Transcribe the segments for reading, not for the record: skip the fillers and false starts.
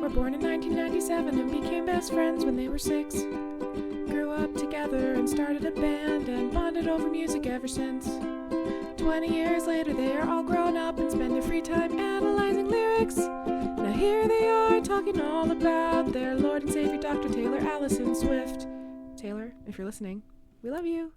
were born in 1997 and became best friends when they were 6. Grew up together and started a band and bonded over music ever since. 20 years later, they are all grown up and spend their free time analyzing lyrics. Now here they are talking all about their Lord and Savior, Dr. Taylor Allison Swift. Taylor, if you're listening, we love you.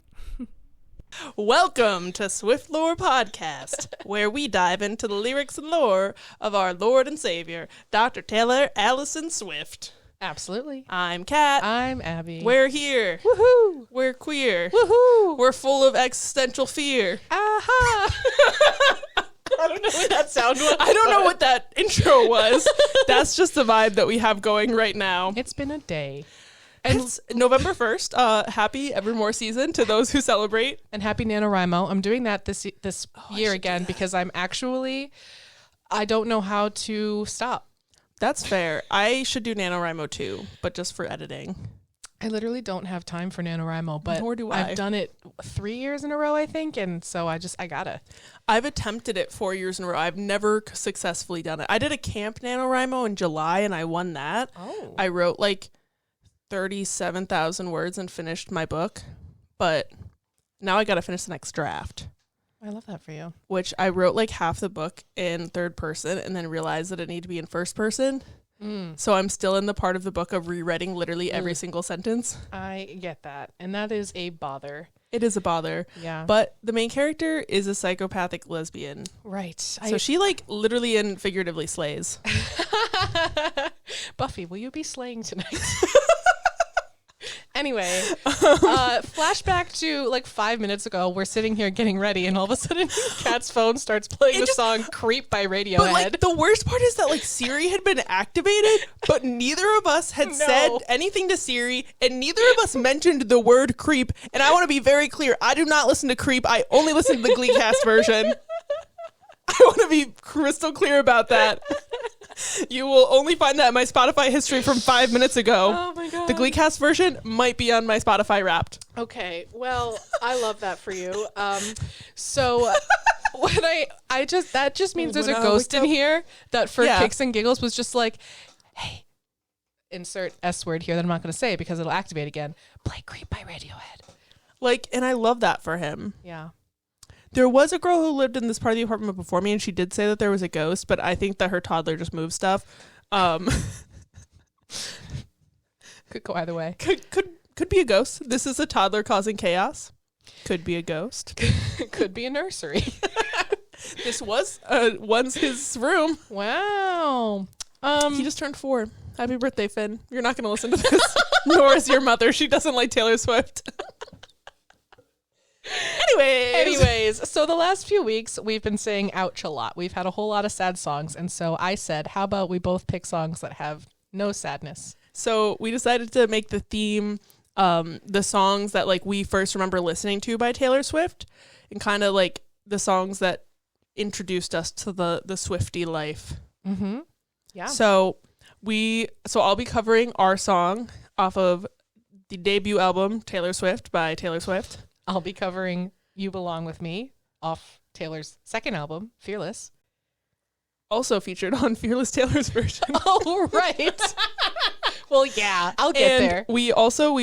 Welcome to Swift Lore Podcast, where we dive into the lyrics and lore of our Lord and Savior, Dr. Taylor Allison Swift. Absolutely. I'm Kat. I'm Abby. We're here. Woohoo! We're queer. Woohoo! We're full of existential fear. Aha! I don't know what that sound was. I don't know what that intro was. That's just the vibe that we have going right now. It's been a day. And it's November 1st. Happy Evermore season to those who celebrate. And happy NaNoWriMo. I'm doing that this year again because I don't know how to stop. That's fair. I should do NaNoWriMo too, but just for editing. I literally don't have time for NaNoWriMo, but nor do I. I've done it 3 years in a row, I think, and so I gotta. I've attempted it 4 years in a row. I've never successfully done it. I did a camp NaNoWriMo in July, and I won that. Oh. I wrote like 37,000 words and finished my book, but now I gotta finish the next draft. I love that for you. Which I wrote like half the book in third person and then realized that it needed to be in first person. So I'm still in the part of the book of rewriting literally every single sentence. I get that. And that is a bother. It is a bother. Yeah. But the main character is a psychopathic lesbian. Right. So she like literally and figuratively slays. Buffy, will you be slaying tonight? Anyway, flashback to like 5 minutes ago. We're sitting here getting ready, and all of a sudden, Kat's phone starts playing the song "Creep" by Radiohead. But like the worst part is that like Siri had been activated, but neither of us had said anything to Siri, and neither of us mentioned the word "creep." And I want to be very clear: I do not listen to "Creep." I only listen to the Gleecast version. I want to be crystal clear about that. You will only find that in my Spotify history from 5 minutes ago. Oh my god. The Gleecast version might be on my Spotify Wrapped. Okay, well, I love that for you. So when that just means there's a ghost in here that for kicks and giggles was just like, hey, insert S word here that I'm not going to say because it'll activate again. Play Creep by Radiohead. Like, and I love that for him. Yeah. There was a girl who lived in this part of the apartment before me, and she did say that there was a ghost, but I think that her toddler just moved stuff. Could go either way. Could be a ghost. This is a toddler causing chaos. Could be a ghost. Could be a nursery. This was once his room. Wow. He just turned 4. Happy birthday, Finn. You're not going to listen to this. Nor is your mother. She doesn't like Taylor Swift. Anyways, so the last few weeks we've been saying ouch a lot. We've had a whole lot of sad songs, and so I said, how about we both pick songs that have no sadness? So we decided to make the theme the songs that like we first remember listening to by Taylor Swift, and kind of like the songs that introduced us to the Swiftie life. Mm-hmm. Yeah. So I'll be covering our song off of the debut album Taylor Swift by Taylor Swift. I'll be covering You Belong With Me off Taylor's second album, Fearless. Also featured on Fearless Taylor's version. Oh, right. Well, yeah, I'll get there. We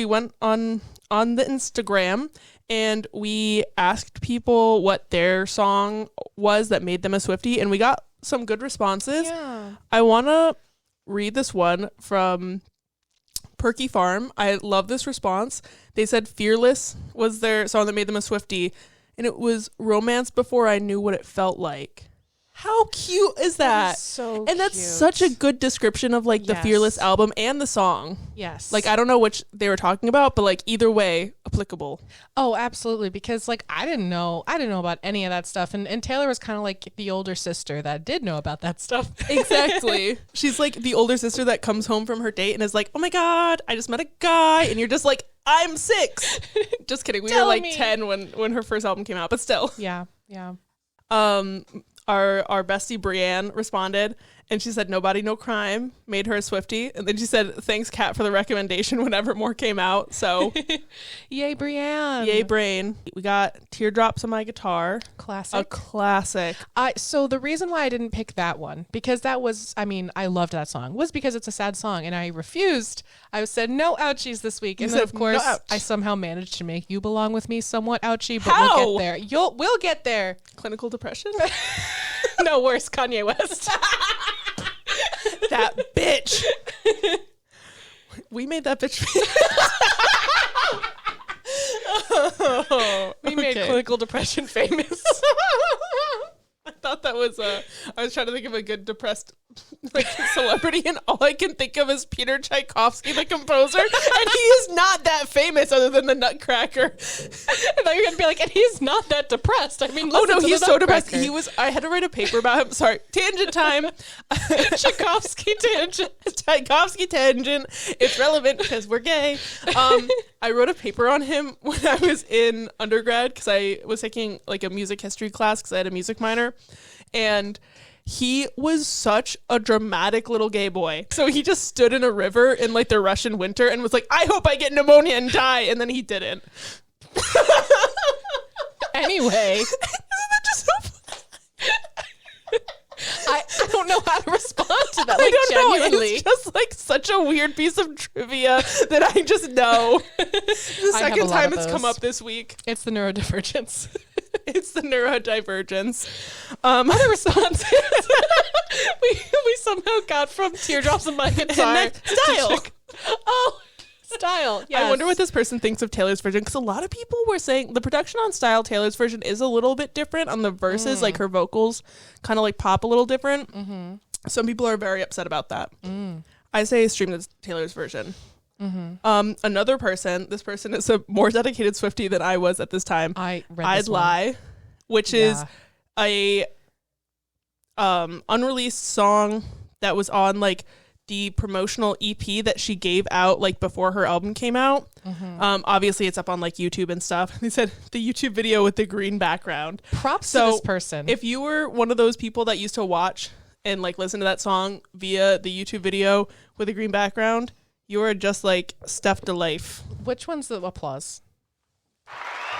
went on the Instagram and we asked people what their song was that made them a Swiftie, and we got some good responses. Yeah. I want to read this one from Perky Farm. I love this response. They said Fearless was their song that made them a Swiftie, and it was romance before I knew what it felt like. How cute is that? So and that's such a good description of like the Fearless album and the song. Yes. Like I don't know which they were talking about, but like either way, applicable. Oh, absolutely. Because like I didn't know about any of that stuff. And Taylor was kind of like the older sister that did know about that stuff. Exactly. She's like the older sister that comes home from her date and is like, oh my God, I just met a guy. And you're just like, I'm 6. Just kidding. We were like 10 when her first album came out, but still. Yeah. Yeah. Our bestie Brienne responded And she said, "Nobody, no crime," made her a Swiftie. And then she said, "Thanks, Kat, for the recommendation whenever more came out." So, yay, Brienne. Yay, brain. We got Teardrops on My Guitar. Classic. A classic. So the reason why I didn't pick that one, because that was, I mean, I loved that song, was because it's a sad song. And I refused. I said, no ouchies this week. And then, of course, I somehow managed to make You Belong With Me somewhat ouchy, but we'll get there. We'll get there. Clinical depression? No, worse, Kanye West. That bitch. We made that bitch. We made clinical depression famous. I thought that was I was trying to think of a good depressed celebrity, and all I can think of is Peter Tchaikovsky, the composer, and he is not that famous other than the Nutcracker. I thought you were gonna be like, and he's not that depressed. I mean, he's so depressed. I had to write a paper about him. Sorry, tangent time. Tchaikovsky tangent. Tchaikovsky tangent. It's relevant because we're gay. I wrote a paper on him when I was in undergrad because I was taking like a music history class because I had a music minor, and he was such a dramatic little gay boy. So he just stood in a river in like the Russian winter and was like, "I hope I get pneumonia and die," and then he didn't. Anyway, isn't that just so funny? I don't know how to respond to that. I don't genuinely. know. It's just like such a weird piece of trivia that I just know. The second time it's come up this week. It's the neurodivergence. It's the neurodivergence. Other responses we somehow got from Teardrops on My Guitar. Style. Style. Yes. I wonder what this person thinks of Taylor's version, because a lot of people were saying the production on Style, Taylor's version, is a little bit different on the verses. Like her vocals kind of like pop a little different. Mm-hmm. Some people are very upset about that. I say stream Taylor's version. Mm-hmm. Another person, this person is a more dedicated Swiftie than I was at this time. I'd Lie, which is a unreleased song that was on like the promotional EP that she gave out like before her album came out. Mm-hmm. Obviously it's up on like YouTube and stuff. They said the YouTube video with the green background. Props to this person. If you were one of those people that used to watch and like listen to that song via the YouTube video with a green background, you are just like stuffed to life. Which one's the applause?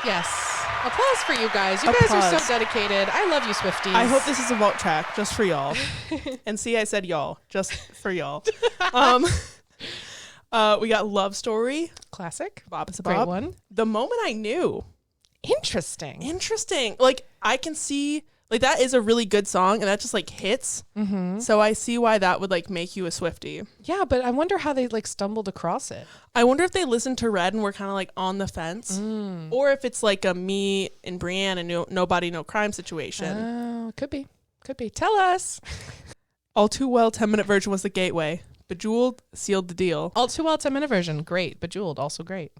Yes. Applause for you guys. You guys are so dedicated. I love you, Swifties. I hope this is a vault track just for y'all. And see, I said y'all, just for y'all. We got Love Story. Classic. Bob is a Great Bob. one. The Moment I Knew. Interesting. Like I can see, like that is a really good song and that just like hits. Mm-hmm. So I see why that would like make you a Swiftie. Yeah, but I wonder how they like stumbled across it. I wonder if they listened to Red and were kind of like on the fence, or if it's like a me and Brienne and Nobody, No Crime situation. Could be. Tell us. All Too Well 10-minute version was the gateway. Bejeweled sealed the deal. All Too Well 10-minute version, great. Bejeweled, also great.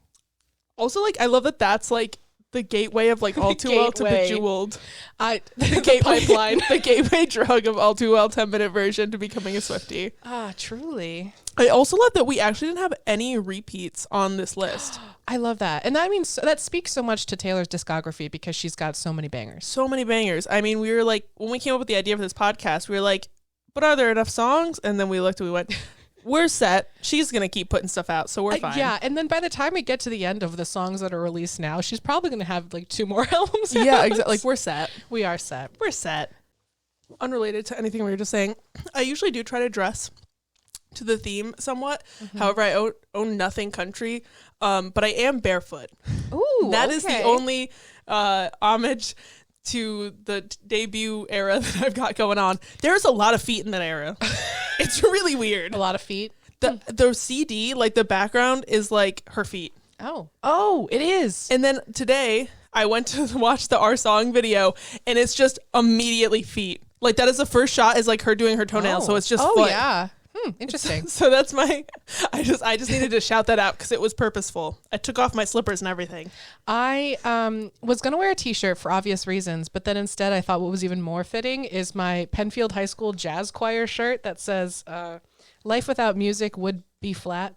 Also, like I love that that's like the gateway of like All Too Well to Bejeweled. The gateway pipeline. The gateway drug of All Too Well 10-minute version to becoming a Swiftie. Truly. I also love that we actually didn't have any repeats on this list. I love that. And I mean, that speaks so much to Taylor's discography because she's got so many bangers. So many bangers. I mean, we were like, when we came up with the idea for this podcast, we were like, but are there enough songs? And then we looked and we went, we're set. She's going to keep putting stuff out, so we're fine. Yeah, and then by the time we get to the end of the songs that are released now, she's probably going to have like 2 more albums out. Yeah, exactly. Like, we're set. We are set. We're set. Unrelated to anything we were just saying, I usually do try to dress to the theme somewhat. Mm-hmm. However, I own nothing country, but I am barefoot. Ooh, that is the only homage to the debut era that I've got going on. There's a lot of feet in that era. It's really weird. A lot of feet. The CD, like the background is like her feet. Oh, it is. And then today I went to watch the Our Song video and it's just immediately feet. Like that is the first shot is like her doing her toenails. So it's just foot. Oh yeah. Interesting. So that's my, I just needed to shout that out because it was purposeful. I took off my slippers and everything. I was going to wear a t-shirt for obvious reasons, but then instead I thought what was even more fitting is my Penfield High School jazz choir shirt that says, life without music would be flat.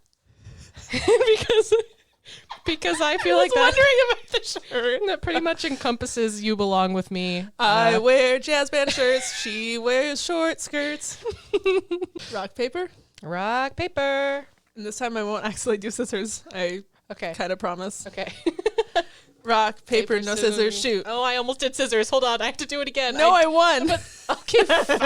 because I feel I like was wondering about the shirt. that pretty much encompasses You Belong With Me. I wear jazz band shirts. She wears short skirts. Rock, paper. Rock, paper. And this time I won't actually do scissors. I Okay. kind of promise. Okay. Rock, paper, no scissors, shoot. Oh, I almost did scissors. Hold on. I have to do it again. No, I won. Okay, fine.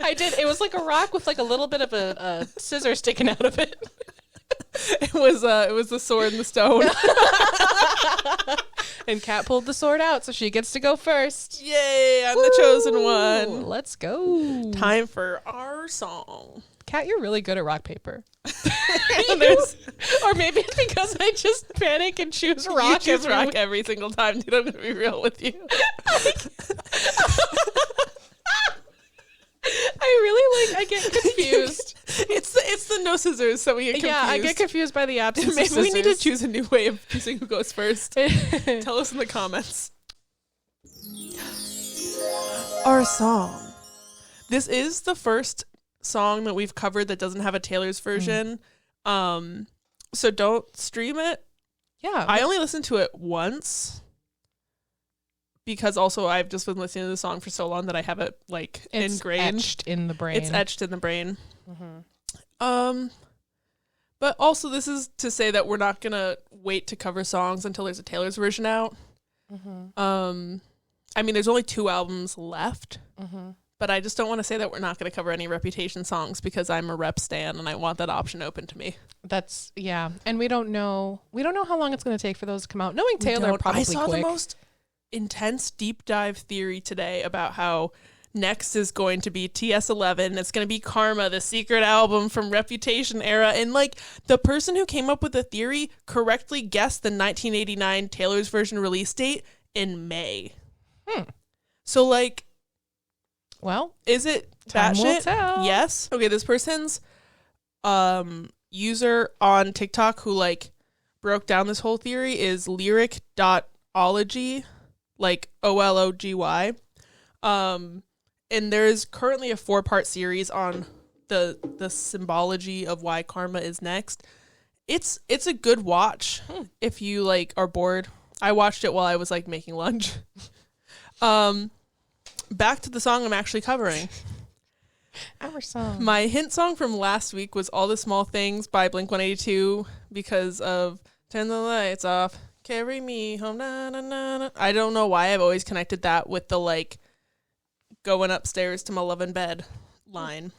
I did. It was like a rock with like a little bit of a scissor sticking out of it. It was the sword and the stone. And Kat pulled the sword out, so she gets to go first. Yay, I'm the chosen one. Let's go. Time for our song. Kat, you're really good at rock, paper. Or maybe it's because I just panic and choose rock. You choose every rock week. every single time, dude. I'm going to be real with you. I get confused. It's the no scissors, so we get confused. Yeah, I get confused by the absence Maybe of scissors. we need to choose a new way of choosing who goes first. Tell us in the comments. Our song. This is the first song that we've covered that doesn't have a Taylor's version. So don't stream it. Yeah. I only listened to it once because also I've just been listening to the song for so long that I have it like it's ingrained. etched in the brain. It's etched in the brain. Mm-hmm. But also this is to say that we're not gonna wait to cover songs until there's a Taylor's version out. Mm-hmm. I mean, there's only 2 albums left, Mm-hmm. but I just don't want to say that we're not going to cover any Reputation songs because I'm a Rep stan and I want that option open to me. That's and we don't know how long it's going to take for those to come out. Knowing Taylor, probably I saw quick. the most intense deep dive theory today about how next is going to be TS11. It's going to be Karma, the secret album from Reputation era. And like the person who came up with the theory correctly guessed the 1989 Taylor's version release date in May. So like, well, is it time will batshit? tell. Yes. Okay, this person's user on TikTok who like broke down this whole theory is lyric.ology, like OLOGY. And there's currently a 4-part series on the symbology of why Karma is next. It's a good watch if you like are bored. I watched it while I was like making lunch. Back to the song I'm actually covering. Our song. My hint song from last week was All the Small Things by Blink-182 because of Turn the Lights Off, Carry Me Home, na, na, na, na. I don't know why I've always connected that with the like going upstairs to my loving bed line.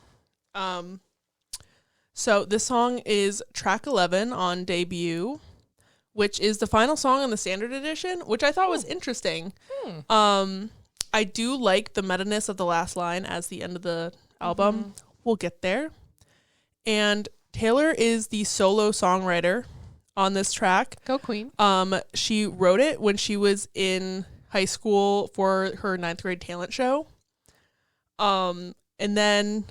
So this song is track 11 on Debut, which is the final song on the standard edition, which I thought was interesting. I do like the meta-ness of the last line as the end of the album. We'll get there. And Taylor is the solo songwriter on this track. Go Queen. She wrote it when she was in high school for her 9th grade talent show. And then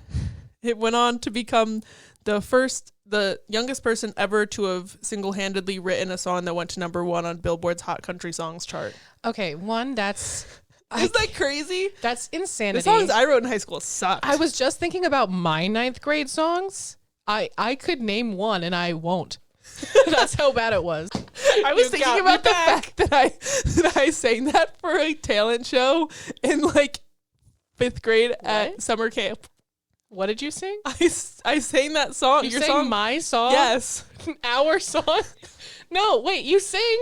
it went on to become the youngest person ever to have single-handedly written a song that went to #1 on Billboard's Hot Country Songs chart. Okay, that's... Isn't that crazy? That's insanity. The songs I wrote in high school sucked. I was just thinking about my 9th grade songs. I could name one and I won't. That's how bad it was. I was thinking about the fact that I sang that for a talent show in like 5th grade at summer camp. What did you sing? I sang that song. You sang my song? Yes. Our song? No, wait, you sang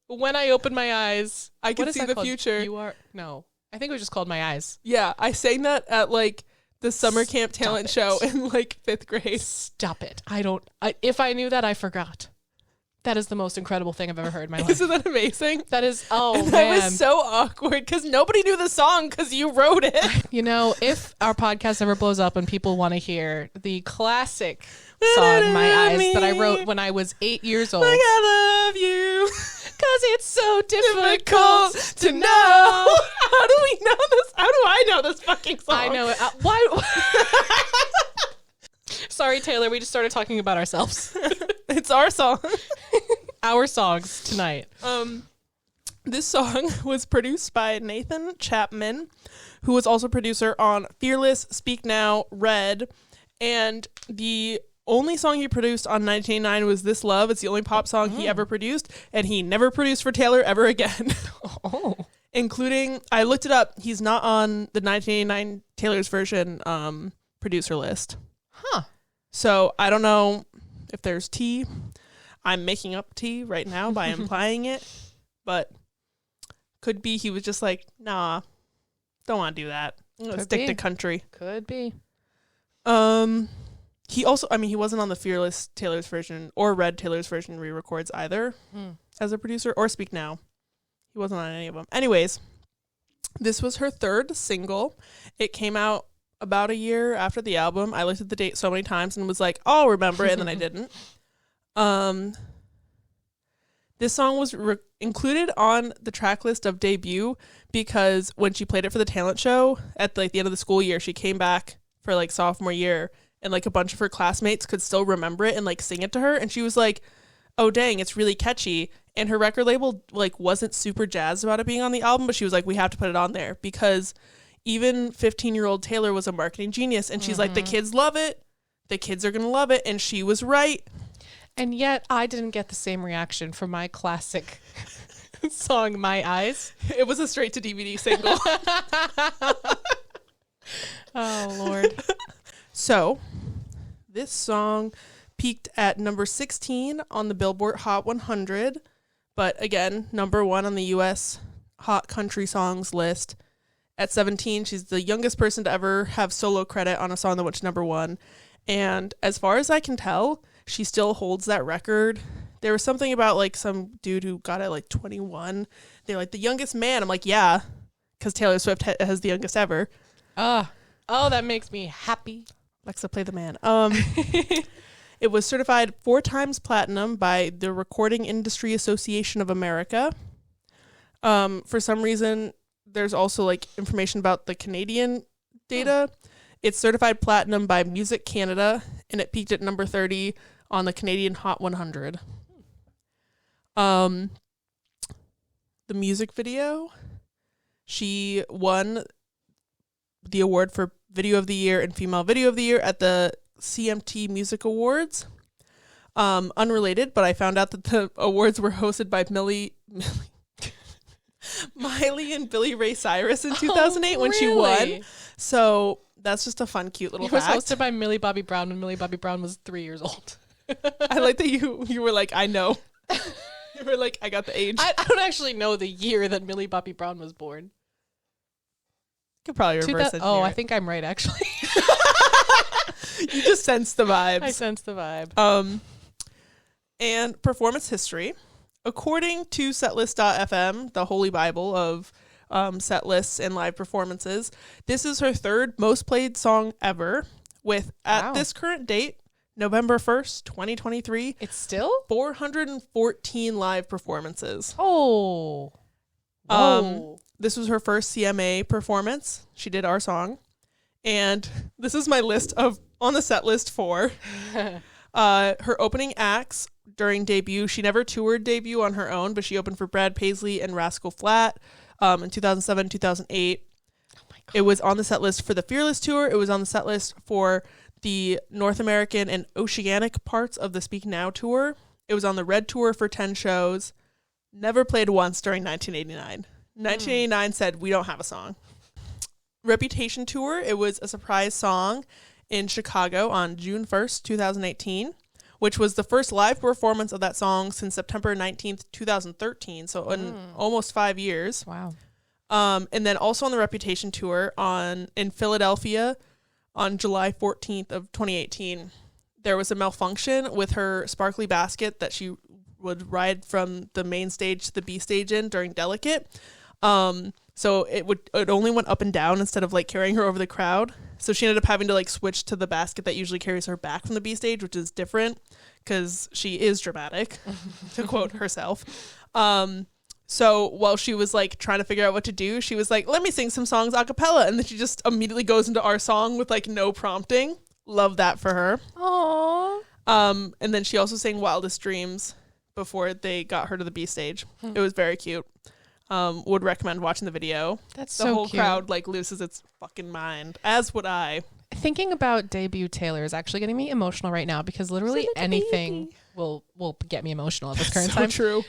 When I Open My Eyes. I Can See the called? Future. No. I think it was just called My Eyes. Yeah, I sang that at like the summer camp talent show in like 5th grade. Stop it. If I knew that, I forgot. That is the most incredible thing I've ever heard in my life. Isn't that amazing? That is, and man. That was so awkward because nobody knew the song because you wrote it. You know, if our podcast ever blows up and people want to hear the classic song, My Eyes, that I wrote when I was 8 years old. Like I love you. Because it's so difficult to know. How do we know this? How do I know this fucking song? I know it. Why? Sorry, Taylor. We just started talking about ourselves. It's our song. Our songs tonight. This song was produced by Nathan Chapman, who was also producer on Fearless, Speak Now, Red, and the only song he produced on 1989 was This Love. It's the only pop song he ever produced, and he never produced for Taylor ever again. Oh. Including, I looked it up, he's not on the 1989 Taylor's version producer list. Huh. So I don't know if there's tea. I'm making up tea right now by implying it, but could be he was just like, nah, don't want to do that. I'm going to stick to country. Could be. He also, I mean, he wasn't on the Fearless Taylor's version or Red Taylor's version re-records either as a producer, or Speak Now. He wasn't on any of them. Anyways, this was her third single. It came out about a year after the album. I looked at the date so many times and was like, oh, I'll remember it, and then I didn't. This song was included on the track list of Debut because when she played it for the talent show at like the end of the school year, she came back for like sophomore year, and like a bunch of her classmates could still remember it and like sing it to her, and she was like, oh dang, it's really catchy. And her record label like wasn't super jazzed about it being on the album, but she was like, we have to put it on there because even 15-year-old Taylor was a marketing genius, and she's like, the kids love it, the kids are gonna love it, and she was right. And yet I didn't get the same reaction from my classic song, My Eyes. It was a straight to DVD single. Oh, Lord. So, this song peaked at number 16 on the Billboard Hot 100, but again, number 1 on the U.S. Hot Country Songs list. At 17, she's the youngest person to ever have solo credit on a song that went to number 1. And as far as I can tell, she still holds that record. There was something about like some dude who got it like 21. They're like, the youngest man. I'm like, yeah, because Taylor Swift has the youngest ever. Oh, that makes me happy. Alexa, play the man. It was certified 4 times platinum by the Recording Industry Association of America. For some reason, there's also like information about the Canadian data. It's certified platinum by Music Canada, and it peaked at number 30 on the Canadian Hot 100. The music video, she won the award for Video of the Year and Female Video of the Year at the CMT Music Awards. Unrelated, but I found out that the awards were hosted by Miley and Billy Ray Cyrus in 2008 when she won. So that's just a fun, cute little fact. It was hosted by Millie Bobby Brown when Millie Bobby Brown was 3 years old. I like that you were like, I know. You were like, I got the age. I don't actually know the year that Millie Bobby Brown was born. Could probably reverse it. Oh, I think I'm right, actually. You just sense the vibes. I sense the vibe. And performance history. According to setlist.fm, the holy bible of set lists and live performances, this is her third most played song ever, with, at this current date, November 1st, 2023. It's still? 414 live performances. Oh. Whoa. This was her first CMA performance. She did our song. And this is my list of, on the set list for her opening acts during Debut. She never toured Debut on her own, but she opened for Brad Paisley and Rascal Flatts in 2007, 2008. Oh my God. It was on the set list for the Fearless Tour. It was on the set list for the North American and Oceanic parts of the Speak Now Tour. It was on the Red Tour for 10 shows. Never played once during 1989. 1989 said, we don't have a song. Reputation Tour. It was a surprise song in Chicago on June 1st, 2018, which was the first live performance of that song since September 19th, 2013. So in almost 5 years. Wow. And then also on the Reputation Tour in Philadelphia on July 14th of 2018, there was a malfunction with her sparkly basket that she would ride from the main stage to the B stage in during Delicate. So it only went up and down instead of like carrying her over the crowd. So she ended up having to like switch to the basket that usually carries her back from the B stage, which is different because she is dramatic, to quote herself. So while she was like trying to figure out what to do, she was like, let me sing some songs a cappella. And then she just immediately goes into our song with like no prompting. Love that for her. Aww. And then she also sang Wildest Dreams before they got her to the B stage. It was very cute. Would recommend watching the video. That's the so whole cute. crowd like loses its fucking mind, as would I. Thinking about debut Taylor is actually getting me emotional right now because literally anything will get me emotional at this current time. True.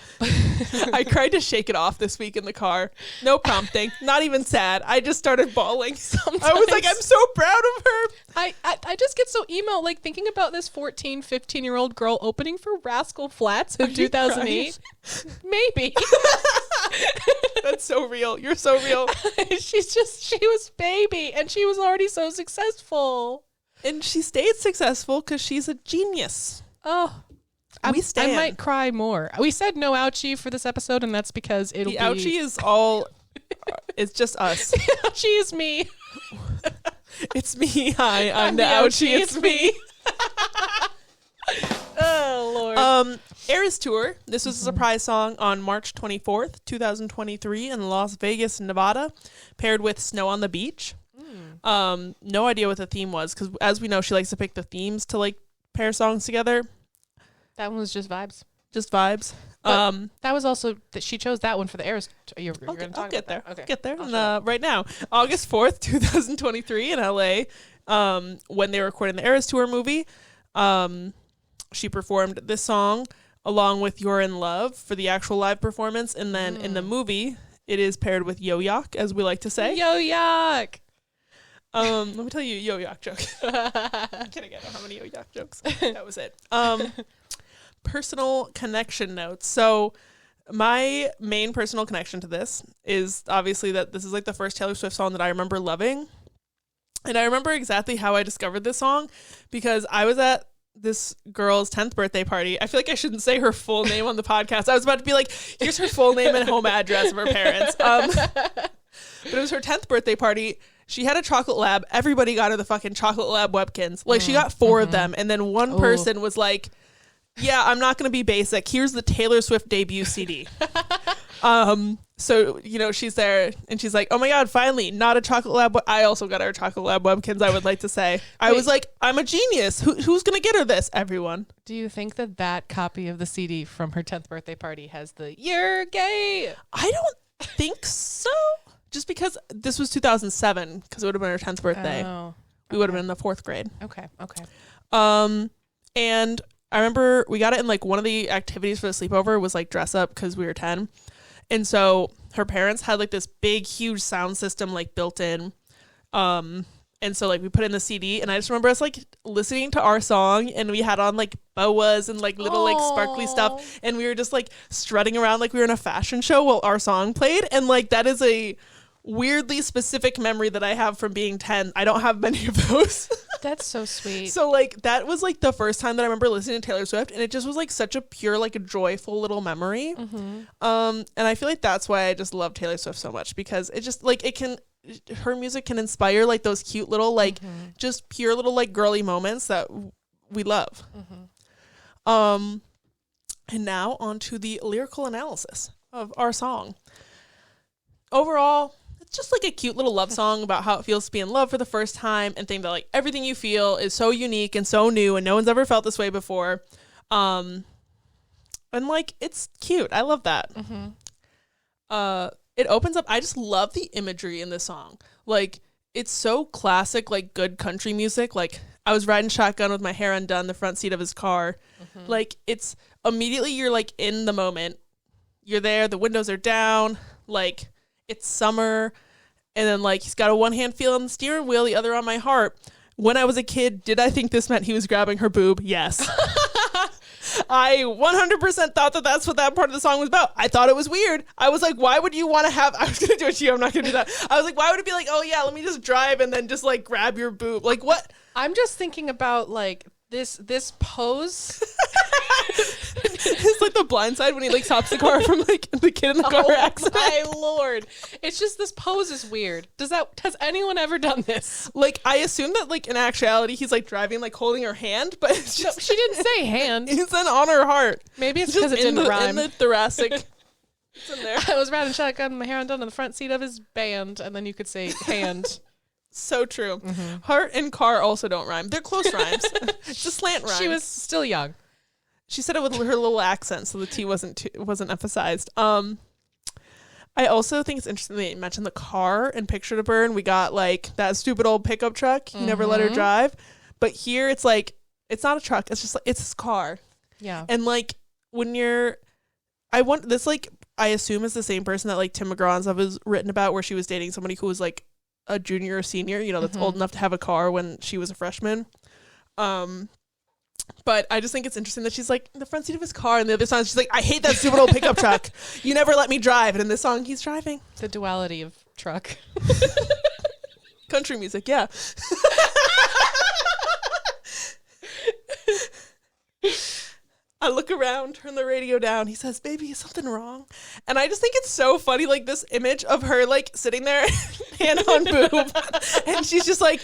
I tried to shake it off this week in the car. No prompting. Not even sad. I just started bawling. I was like, I'm so proud of her. I just get so emo, like thinking about this 14, 15-year-old girl opening for Rascal Flatts in 2008. Maybe. That's so real. You're so real. She was baby and she was already so successful. And she stayed successful because she's a genius. Oh, I might cry more. We said no ouchie for this episode, and that's because the ouchie is all. It's just us. The ouchie is me. It's me. Hi, I'm the ouchie. It's me. Oh Lord. Eras Tour. This was a surprise song on March 24th, 2023, in Las Vegas, Nevada, paired with Snow on the Beach. No idea what the theme was because, as we know, she likes to pick the themes to like pair songs together. That one was just vibes. Just vibes. That was also that she chose that one for the Eras. You're going to talk get there. That. Okay. Get there. Right now, August 4th, 2023, in LA, when they were recording the Eras Tour movie, she performed this song along with "You're in Love" for the actual live performance, and then in the movie, it is paired with "Yo Yok," as we like to say. Yo Yok. Let me tell you a Yo Yok joke. I'm kidding. I don't have any Yo Yok jokes. That was it. Personal connection notes. So my main personal connection to this is obviously that this is like the first Taylor Swift song that I remember loving. And I remember exactly how I discovered this song because I was at this girl's 10th birthday party. I feel like I shouldn't say her full name on the podcast. I was about to be like, here's her full name and home address of her parents. But it was her 10th birthday party. She had a chocolate lab. Everybody got her the fucking chocolate lab Webkins. Like she got 4 of them. And then one person was like, yeah, I'm not going to be basic. Here's the Taylor Swift debut CD. So, you know, she's there and she's like, oh my God, finally, not a chocolate lab. I also got her a chocolate lab Webkins, I would like to say. I was like, I'm a genius. Who's going to get her this? Everyone. Do you think that copy of the CD from her 10th birthday party has the "You're gay"? I don't think so. Just because this was 2007, because it would have been her 10th birthday. Oh, we would have been in the 4th grade. Okay. And I remember we got it in like one of the activities for the sleepover was like dress up because we were 10. And so her parents had like this big, huge sound system like built in. And so like we put in the CD and I just remember us like listening to our song and we had on like boas and like little like sparkly stuff. And we were just like strutting around like we were in a fashion show while our song played. And like that is a weirdly specific memory that I have from being 10. I don't have many of those. That's so sweet. So like that was like the first time that I remember listening to Taylor Swift and it just was like such a pure, like a joyful little memory. And I feel like that's why I just love Taylor Swift so much because it just like her music can inspire like those cute little like just pure little like girly moments that we love. And now on to the lyrical analysis of our song. Overall, it's just like a cute little love song about how it feels to be in love for the first time and think that like everything you feel is so unique and so new and no one's ever felt this way before. And like it's cute. I love that. It opens up. I just love the imagery in this song. Like it's so classic, like good country music. Like I was riding shotgun with my hair undone in the front seat of his car. Like it's immediately you're like in the moment. You're there. The windows are down. Like it's summer. And then like he's got a one hand feel on the steering wheel, the other on my heart. When I was a kid, did I think this meant he was grabbing her boob? Yes. I 100% thought that that's what that part of the song was about. I thought it was weird. I was like, why would you want to have, I was going to do it to you. I'm not going to do that. I was like, why would it be like, oh yeah, let me just drive and then just like grab your boob? Like what? I'm just thinking about like this pose. It's like the Blind Side when he like stops the car from like the kid in the car accident. My Lord. It's just this pose is weird. Has anyone ever done this? Like I assume that like in actuality he's like driving like holding her hand, but it's just she didn't say hand. It's then on her heart. Maybe it's because it didn't rhyme. In the thoracic. It's in there. I was riding shotgun, my hair undone in the front seat of his band, and then you could say hand. So true. Heart and car also don't rhyme. They're close rhymes. It's a slant rhyme. She was still young. She said it with her little accent, so the T wasn't emphasized. I also think it's interesting that you mentioned the car and Picture to Burn. We got like that stupid old pickup truck. You never let her drive. But here it's like, it's not a truck. It's just like, it's his car. Yeah. And like when I assume is the same person that like Tim McGraw and stuff is written about, where she was dating somebody who was like a junior or senior, you know, that's old enough to have a car when she was a freshman. But I just think it's interesting that she's like in the front seat of his car, and the other song she's like, I hate that stupid old pickup truck. You never let me drive. And in this song, he's driving. The duality of truck. Country music, yeah. I look around, turn the radio down. He says, baby, is something wrong? And I just think it's so funny, like this image of her like sitting there, hand on boob. And she's just like,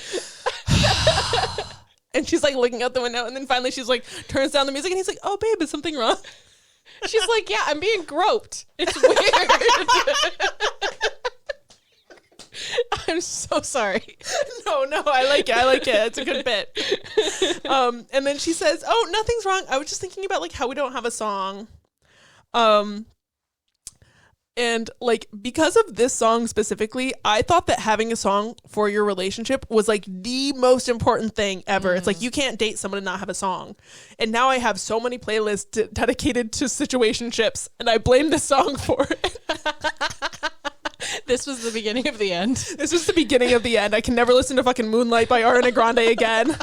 and she's like looking out the window. And then finally she's like, turns down the music. And he's like, oh, babe, is something wrong? She's like, yeah, I'm being groped. It's weird. I'm so sorry. No, I like it. It's a good bit. And then she says, oh, nothing's wrong. I was just thinking about like how we don't have a song. And like because of this song specifically, I thought that having a song for your relationship was like the most important thing ever. It's like you can't date someone and not have a song. And now I have so many playlists dedicated to situationships, and I blame this song for it. This was the beginning of the end. This was the beginning of the end. I can never listen to fucking Moonlight by Ariana Grande again.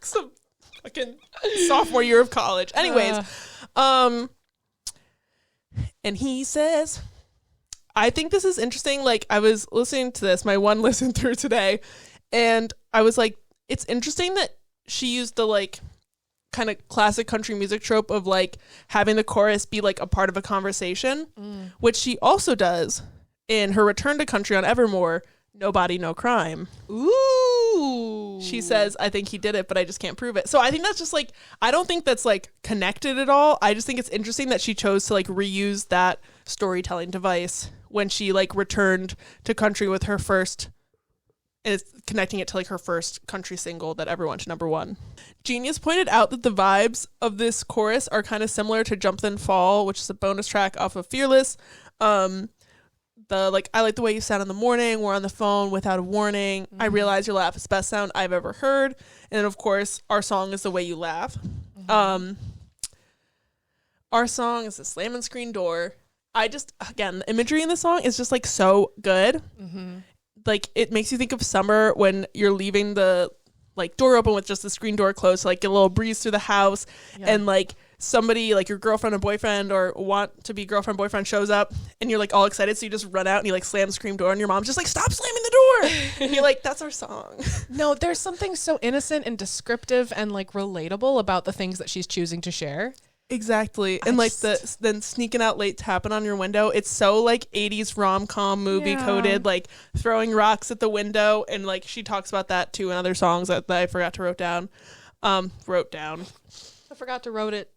Some fucking sophomore year of college. Anyways, and he says, I think this is interesting. Like, I was listening to this, my one listen through today, and I was like, it's interesting that she used the like kind of classic country music trope of like having the chorus be like a part of a conversation, which she also does in her return to country on Evermore, No Body, No Crime. Ooh. She says, I think he did it, but I just can't prove it. So I think that's just like, I don't think that's like connected at all. I just think it's interesting that she chose to like reuse that storytelling device when she like returned to country with her first, and it's connecting it to like her first country single that ever went to #1. Genius pointed out that the vibes of this chorus are kind of similar to Jump Then Fall, which is a bonus track off of Fearless. The like, I like the way you sound in the morning. We're on the phone without a warning. I realize your laugh is the best sound I've ever heard. And then of course, our song is the way you laugh. Our song is the slamming screen door. I just, again, the imagery in the song is just like so good. Like it makes you think of summer when you're leaving the like door open with just the screen door closed, so like get a little breeze through the house, and like somebody like your girlfriend or boyfriend or want to be girlfriend boyfriend shows up and you're like all excited, so you just run out and you like slam the screen door and your mom's just like, stop slamming the door. And you're like, that's our song. No, there's something so innocent and descriptive and like relatable about the things that she's choosing to share. Exactly. And like then sneaking out late tapping on your window, it's so like 80s rom-com movie coded, like throwing rocks at the window. And like she talks about that too in other songs that I forgot to wrote down. I forgot to wrote it.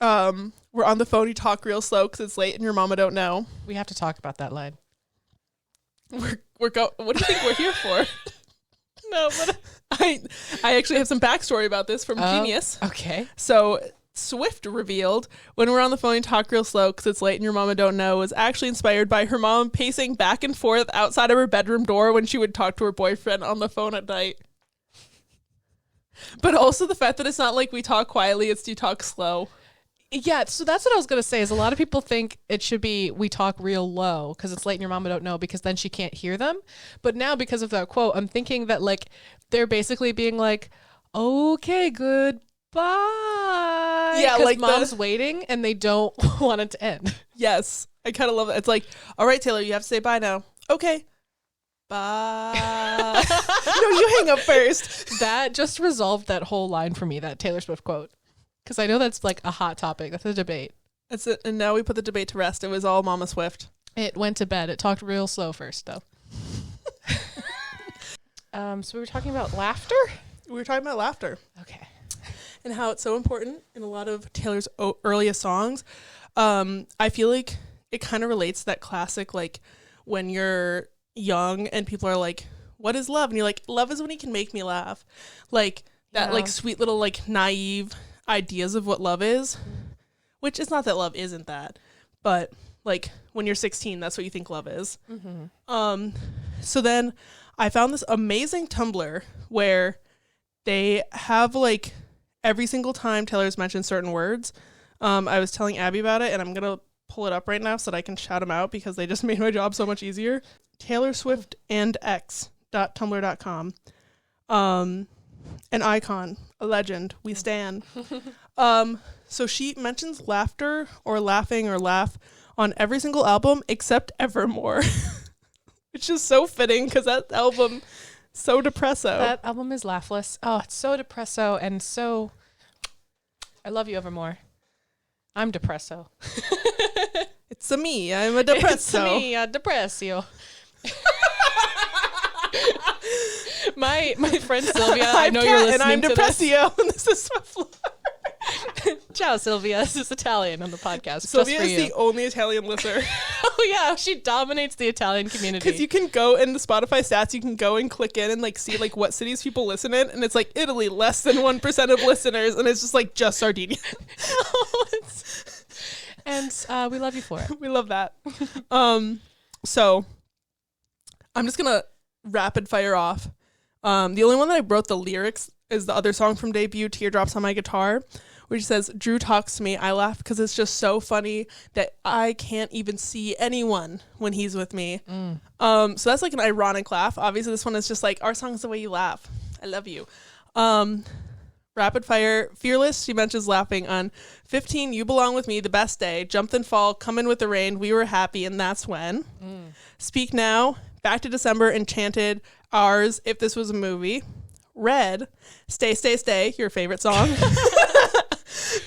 We're on the phone, you talk real slow because it's late and your mama don't know. We have to talk about that line. What do you think we're here for? No, but I actually have some backstory about this from Genius. Okay. So Swift revealed when we're on the phone and talk real slow because it's late and your mama don't know was actually inspired by her mom pacing back and forth outside of her bedroom door when she would talk to her boyfriend on the phone at night. But also the fact that it's not like we talk quietly, it's you talk slow. Yeah, so that's what I was going to say is a lot of people think it should be we talk real low because it's late and your mama don't know because then she can't hear them. But now because of that quote, I'm thinking that like they're basically being like, okay, goodbye. Yeah, like mom's waiting and they don't want it to end. Yes, I kind of love it. It's like, all right, Taylor, you have to say bye now. Okay. Bye. No, you hang up first. That just resolved that whole line for me, that Taylor Swift quote. Because I know that's like a hot topic. That's a debate. That's it. And now we put the debate to rest. It was all Mama Swift. It went to bed. It talked real slow first, though. So we were talking about laughter? We were talking about laughter. Okay. And how it's so important in a lot of Taylor's earliest songs. I feel like it kind of relates to that classic, like, when you're young and people are like, what is love? And you're like, love is when he can make me laugh. Like, that, like, sweet little, like, naive ideas of what love is, which is not that love isn't that, but like when you're 16, that's what you think love is. So then I found this amazing Tumblr where they have like every single time Taylor's mentioned certain words. I was telling Abby about it, and I'm going to pull it up right now so that I can shout them out because they just made my job so much easier. Taylor Swift and X.tumblr.com. An icon, a legend, we stan. So she mentions laughter or laughing or laugh on every single album except Evermore, which is so fitting because that album so depresso. That album is laughless. Oh, it's so depresso and so. I love you, Evermore. I'm depresso. It's a me. I'm a depresso. It's me, a depressio. My friend Sylvia, I know you're listening and I'm to depressio, and this is my floor. Ciao, Sylvia. This is Italian on the podcast. Sylvia is the only Italian listener. Oh yeah, she dominates the Italian community. Because you can go in the Spotify stats, you can go and click in and like see like what cities people listen in, and it's like Italy, less than 1% of listeners, and it's just like just Sardinia. And we love you for it. We love that. So I'm just gonna rapid fire off. The only one that I wrote the lyrics is the other song from debut, Teardrops on My Guitar, which says, Drew talks to me. I laugh because it's just so funny that I can't even see anyone when he's with me. So that's like an ironic laugh. Obviously, this one is just like, our song is the way you laugh. I love you. Rapid fire, Fearless, she mentions laughing on 15, You Belong With Me, The Best Day, Jump Then Fall, Come In With the Rain, We Were Happy, and That's When. Speak Now, Back to December, Enchanted, Ours, If This Was a Movie. Red, Stay, Stay, Stay, your favorite song.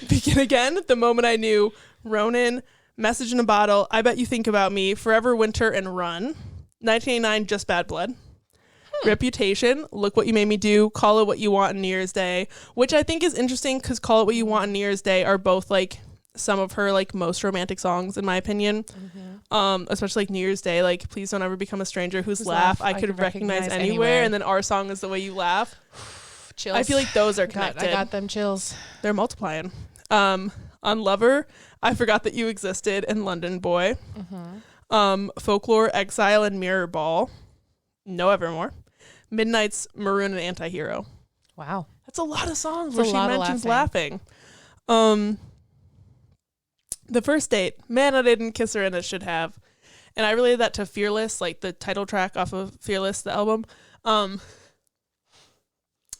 Begin Again, The Moment I Knew, Ronin, Message in a Bottle, I Bet You Think About Me, Forever Winter, and Run. 1989, Just Bad Blood. Reputation, Look What You Made Me Do, Call It What You Want on New Year's Day, which I think is interesting because Call It What You Want on New Year's Day are both like some of her like most romantic songs in my opinion. Especially like New Year's Day, like Please Don't Ever Become a Stranger, Whose Laugh I Could Recognize Anywhere, and then Our Song Is the Way You Laugh. Chills. I feel like those are connected. I got them chills. They're multiplying. On Lover, I Forgot That You Existed, and London Boy. Folklore, Exile, and Mirror Ball. No Evermore. Midnight's Maroon and Antihero. Wow. That's a lot of songs That's where she mentions laughing. The First Date. Man, I didn't kiss her and I should have. And I related that to Fearless, like the title track off of Fearless, the album.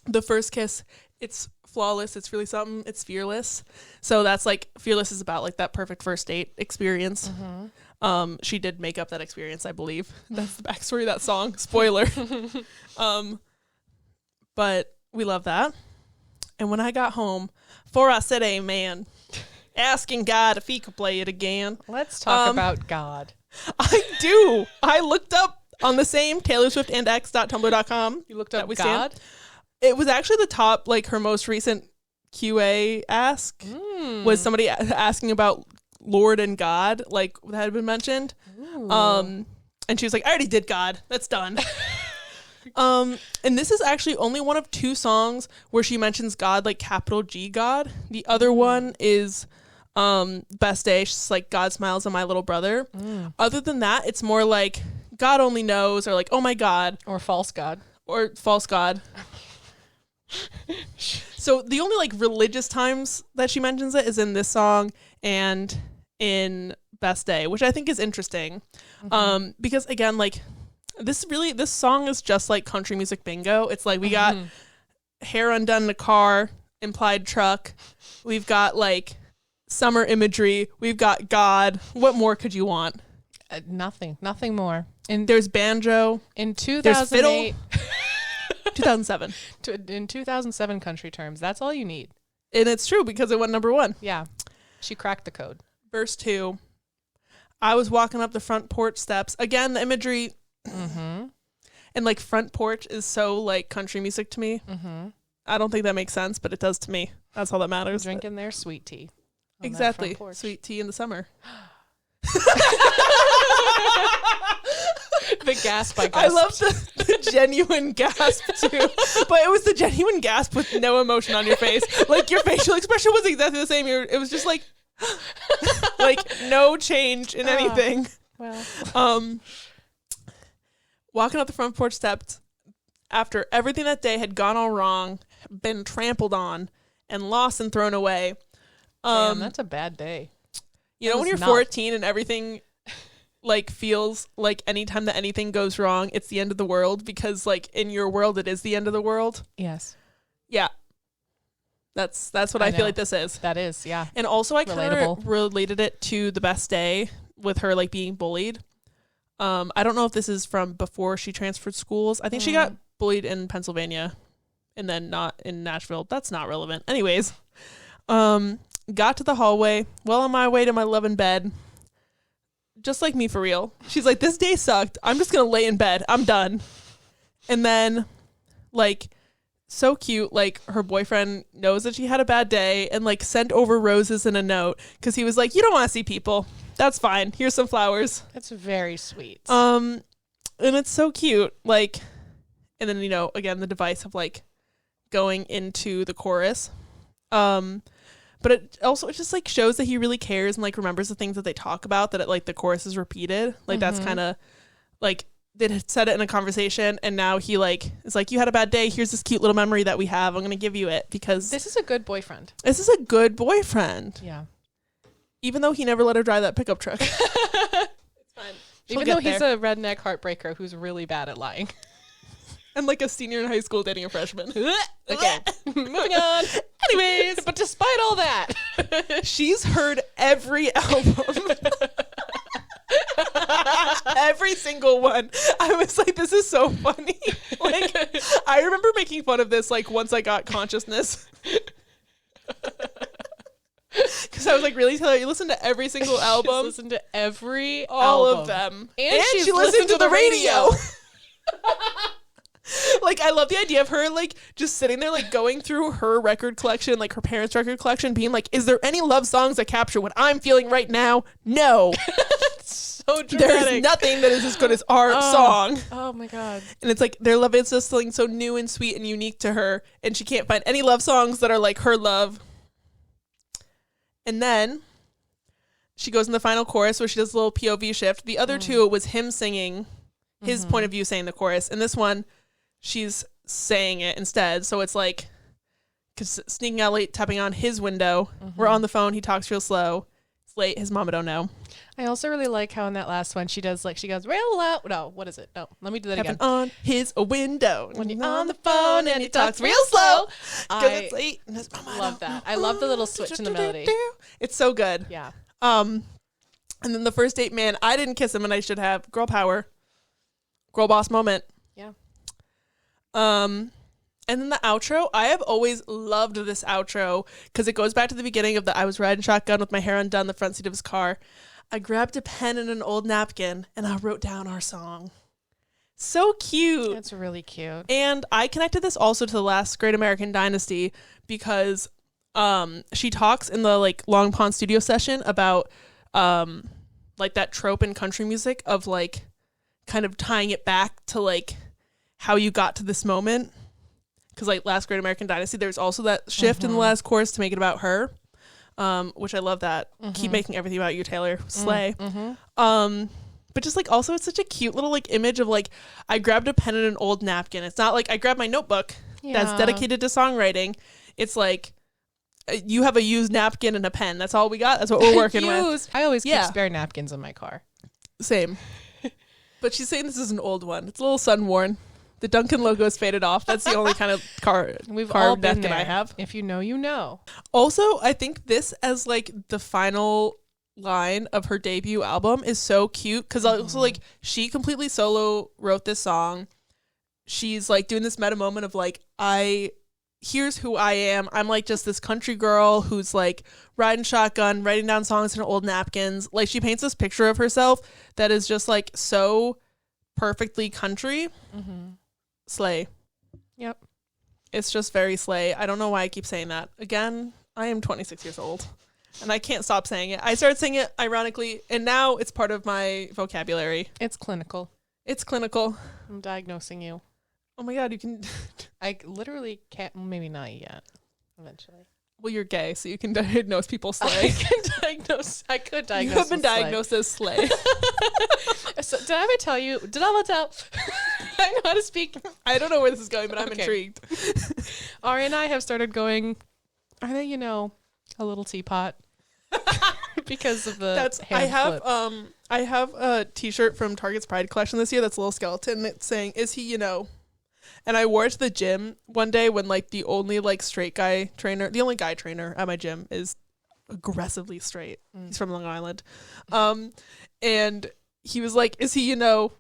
The First Kiss, it's flawless. It's really something. It's fearless. So that's like, Fearless is about like that perfect first date experience. She did make up that experience, I believe. That's the backstory of that song. Spoiler. But we love that. And when I got home, for I said amen, asking God if he could play it again. Let's talk about God. I do. I looked up on the same Taylor Swift and X.tumblr.com. You looked up God? God? It was actually the top, like her most recent QA ask was somebody asking about Lord and God, like that had been mentioned. And she was like, I already did God. That's done. And this is actually only one of 2 songs where she mentions God, like capital G God. The other one is Best Day. She's like, God smiles on my little brother. Other than that, it's more like God only knows, or like, oh my God. Or false God. Or false God. So the only like religious times that she mentions it is in this song and in Best Day, which I think is interesting. Because again, like this song is just like country music bingo. It's like we got hair undone in a car, implied truck. We've got like summer imagery. We've got God. What more could you want? Nothing more. And there's banjo. In There's fiddle. 2008, 2007. in 2007 country terms, that's all you need. And it's true because it went number 1. Yeah. She cracked the code. Verse 2. I was walking up the front porch steps. Again, the imagery and like front porch is so like country music to me. I don't think that makes sense, but it does to me. That's all that matters. Drinking their sweet tea. Exactly. Sweet tea in the summer. The gasp I gasped. I love the genuine gasp too. But it was the genuine gasp with no emotion on your face. Like your facial expression was exactly the same. It was just like Like no change in anything. Well, Walking up the front porch steps after everything that day had gone all wrong, been trampled on, and lost and thrown away. damn, that's a bad day. You know That when you're was not. 14 and everything like feels like anytime that anything goes wrong, it's the end of the world because like in your world it is the end of the world. Yes, Yeah. That's what I I feel know. like this is. that is. Yeah. And also I kind Relatable. of related it to the best day with her like being bullied. I don't know if this is from before she transferred schools. I think she got bullied in Pennsylvania and then not in Nashville. That's not relevant. Anyways, got to the hallway, well on my way to my loving bed. Just like me for real. She's like, this day sucked. I'm just going to lay in bed. I'm done. And then like so cute, like her boyfriend knows that she had a bad day and like sent over roses and a note because he was like, you don't want to see people. That's fine. Here's some flowers. That's very sweet. And it's so cute. Like, and then, you know, again, the device of like going into the chorus. But it just like shows that he really cares and like remembers the things that they talk about, that it, like the chorus is repeated. Like that's kind of like they had said it in a conversation and now he like is like, you had a bad day. Here's this cute little memory that we have. I'm going to give you it because this is a good boyfriend. this is a good boyfriend. Yeah. Even though he never let her drive that pickup truck. It's fine. Even though he's a redneck heartbreaker who's really bad at lying. And like a senior in high school dating a freshman. Okay. Moving on. Anyways. But despite all that, She's heard every album. Every single one. I was like, this is so funny. Like, I remember making fun of this like once I got consciousness. Because I was like, really, Taylor, you listen to every single album? listen to every All album. of them. And she's she listened to the radio. radio. Like, I love the idea of her, like, just sitting there, like, going through her record collection, like, her parents' record collection, being like, is there any love songs that capture what I'm feeling right now? No. So dramatic. There's nothing that is as good as our song. Oh my god. And it's like, their love is just something so new and sweet and unique to her, and she can't find any love songs that are like her love. And then she goes in the final chorus where she does a little POV shift. The other two, it was him singing his point of view, saying the chorus. And this one, she's saying it instead. So it's like, cause sneaking out late, tapping on his window. We're on the phone. He talks real slow. It's late. His mama don't know. I also really like how in that last one she does like she goes real loud. No, what is it? No, let me do that Tapping again. on his window. When you're on the phone and he talks real slow. Cause it's late. And his mama Love don't that. I love the little switch in the melody. It's so good. Yeah. And then the first date, man, I didn't kiss him and I should have. Girl power. Girl boss moment. Yeah. And then the outro, I have always loved this outro because it goes back to the beginning of the I was riding shotgun with my hair undone in the front seat of his car. I grabbed a pen and an old napkin and I wrote down our song. So cute. It's really cute. And I connected this also to the last Great American Dynasty because she talks in the like Long Pond studio session about like that trope in country music of like kind of tying it back to like how you got to this moment. Because like last Great American Dynasty, there's also that shift in the last chorus to make it about her, which I love that. Keep making everything about you, Taylor. Slay. But just like also it's such a cute little like image of like I grabbed a pen and an old napkin. It's not like I grabbed my notebook that's dedicated to songwriting. It's like you have a used napkin and a pen. That's all we got. That's what we're working with. I always keep Yeah. spare napkins in my car. Same. But she's saying this is an old one. It's a little sun worn. The Duncan logo is faded off. That's the only kind of We've car all been napkin there. I have. If you know, you know. Also, I think this as like the final line of her debut album is so cute because also like she completely solo wrote this song. She's like doing this meta moment of like, here's who I am. I'm like just this country girl who's like riding shotgun, writing down songs in old napkins. Like she paints this picture of herself that is just like so perfectly country. Slay. Yep. It's just very slay. I don't know why I keep saying that. Again, I am 26 years old and I can't stop saying it. I started saying it ironically and now it's part of my vocabulary. It's clinical. It's clinical. I'm diagnosing you. Oh my God, you can. I literally can't. Maybe not yet. Eventually. Well, you're gay, so you can diagnose people slay. I could diagnose. You have been with slay. diagnosed as slay. So, did I ever tell you? Did I ever tell? I know how to speak. I don't know where this is going, but I'm Okay. intrigued. Ari and I have started going. Are they, a little teapot? Because of the hand flip. I have a T-shirt from Target's Pride collection this year. That's a little skeleton. It's saying, "Is he, And I wore it to the gym one day when like the only like straight guy trainer, the only guy trainer at my gym is aggressively straight. He's from Long Island. And he was like, "Is he,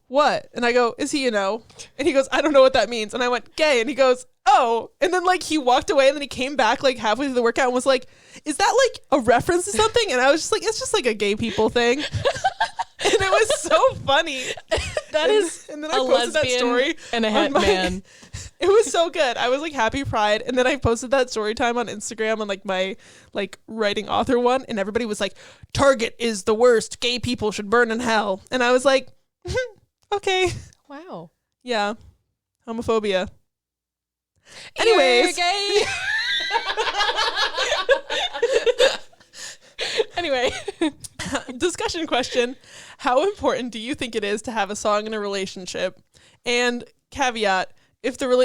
what?" And I go, "Is he, And he goes, "I don't know what that means." And I went, "Gay." And he goes, "Oh." And then like he walked away and then he came back like halfway through the workout and was like, "Is that like a reference to something?" And I was just like, "It's just like a gay people thing." And it was so funny. And then I a posted that lesbian story and a on het man. It was so good. I was like, happy Pride. And then I posted that story time on Instagram on like my like writing author one. And everybody was like, "Target is the worst. Gay people should burn in hell." And I was like, okay. Wow. Yeah. Homophobia. Anyways. You're gay. Anyway. Discussion question. How important do you think it is to have a song in a relationship? And caveat,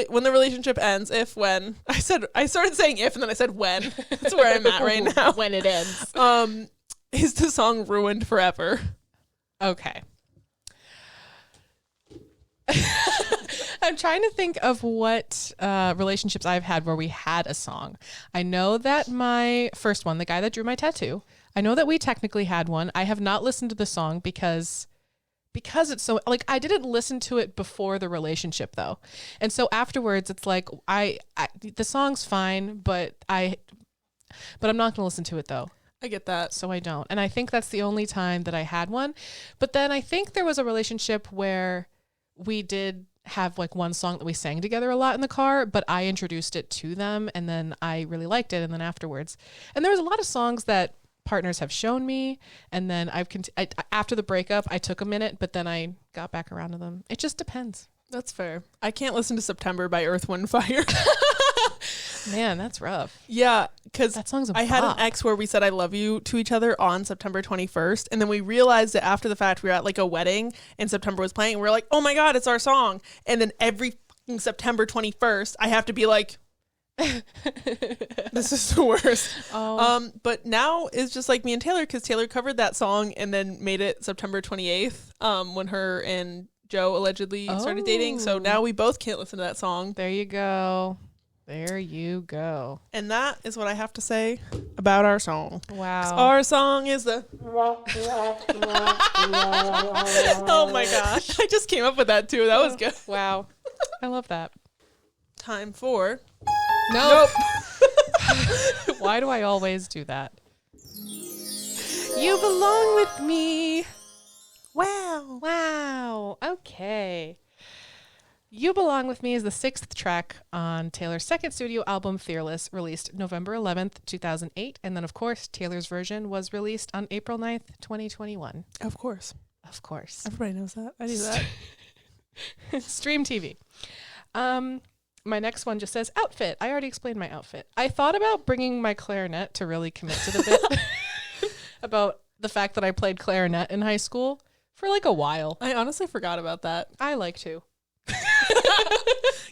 when the relationship ends, when I started saying if and then I said when. That's where I'm at right now. When it ends. Is the song ruined forever? Okay. I'm trying to think of what relationships I've had where we had a song. I know that my first one, the guy that drew my tattoo, I know that we technically had one. I have not listened to the song because it's so like I didn't listen to it before the relationship though. And so afterwards it's like I the song's fine, but I'm not going to listen to it though. I get that. So I don't. And I think that's the only time that I had one. But then I think there was a relationship where we did have like one song that we sang together a lot in the car, but I introduced it to them and then I really liked it. And then afterwards, and there was a lot of songs that partners have shown me. And then after the breakup, I took a minute, but then I got back around to them. It just depends. That's fair. I can't listen to September by Earth, Wind, Fire. Man, that's rough. Yeah, because That song's a I had an bop. ex where we said "I love you" to each other on September 21st, and then we realized that after the fact we were at like a wedding and September was playing, and we were like, "Oh my god, it's our song!" And then every fucking September 21st, I have to be like, "This is the worst." Oh. But now it's just like me and Taylor, because Taylor covered that song and then made it September 28th, when her and Joe allegedly started dating. So now we both can't listen to that song. There you go. There you go. And that is what I have to say about our song. Wow. Our song is the... Oh my gosh. I just came up with that too. That was good. Wow. I love that. Time for... Nope. Why do I always do that? You belong with me. Wow. Wow. Okay. You Belong With Me is the 6th track on Taylor's second studio album, Fearless, released November 11th, 2008. And then, of course, Taylor's version was released on April 9th, 2021. Of course. Of course. Everybody knows that. I knew that. Stream TV. My next one just says outfit. I already explained my outfit. I thought about bringing my clarinet to really commit to the bit about the fact that I played clarinet in high school for like a while. I honestly forgot about that. I like to.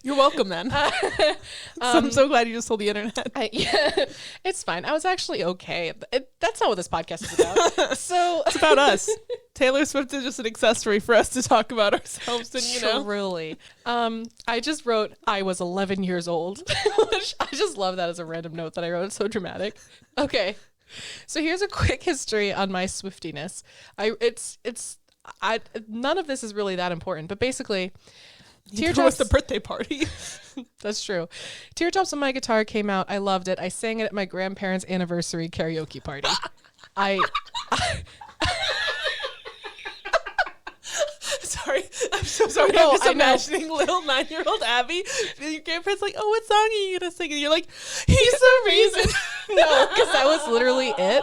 You're welcome then. I'm so glad you just told the internet. Yeah, it's fine. I was actually okay. That's not what this podcast is about. So It's about us. Taylor Swift is just an accessory for us to talk about ourselves, and Truly. I just wrote I was 11 years old. Which I just love that as a random note that I wrote. It's so dramatic. Okay. So here's a quick history on my Swiftiness. None of this is really that important, but basically Teardrops the birthday party. That's true. Teardrops on My Guitar came out. I loved it. I sang it at my grandparents' anniversary karaoke party. Sorry. I'm so sorry. No, I'm just I know. imagining little 9-year-old Abby. Your grandparents like, "Oh, what song are you going to sing?" And you're like, "He's the reason." No, because that was literally it.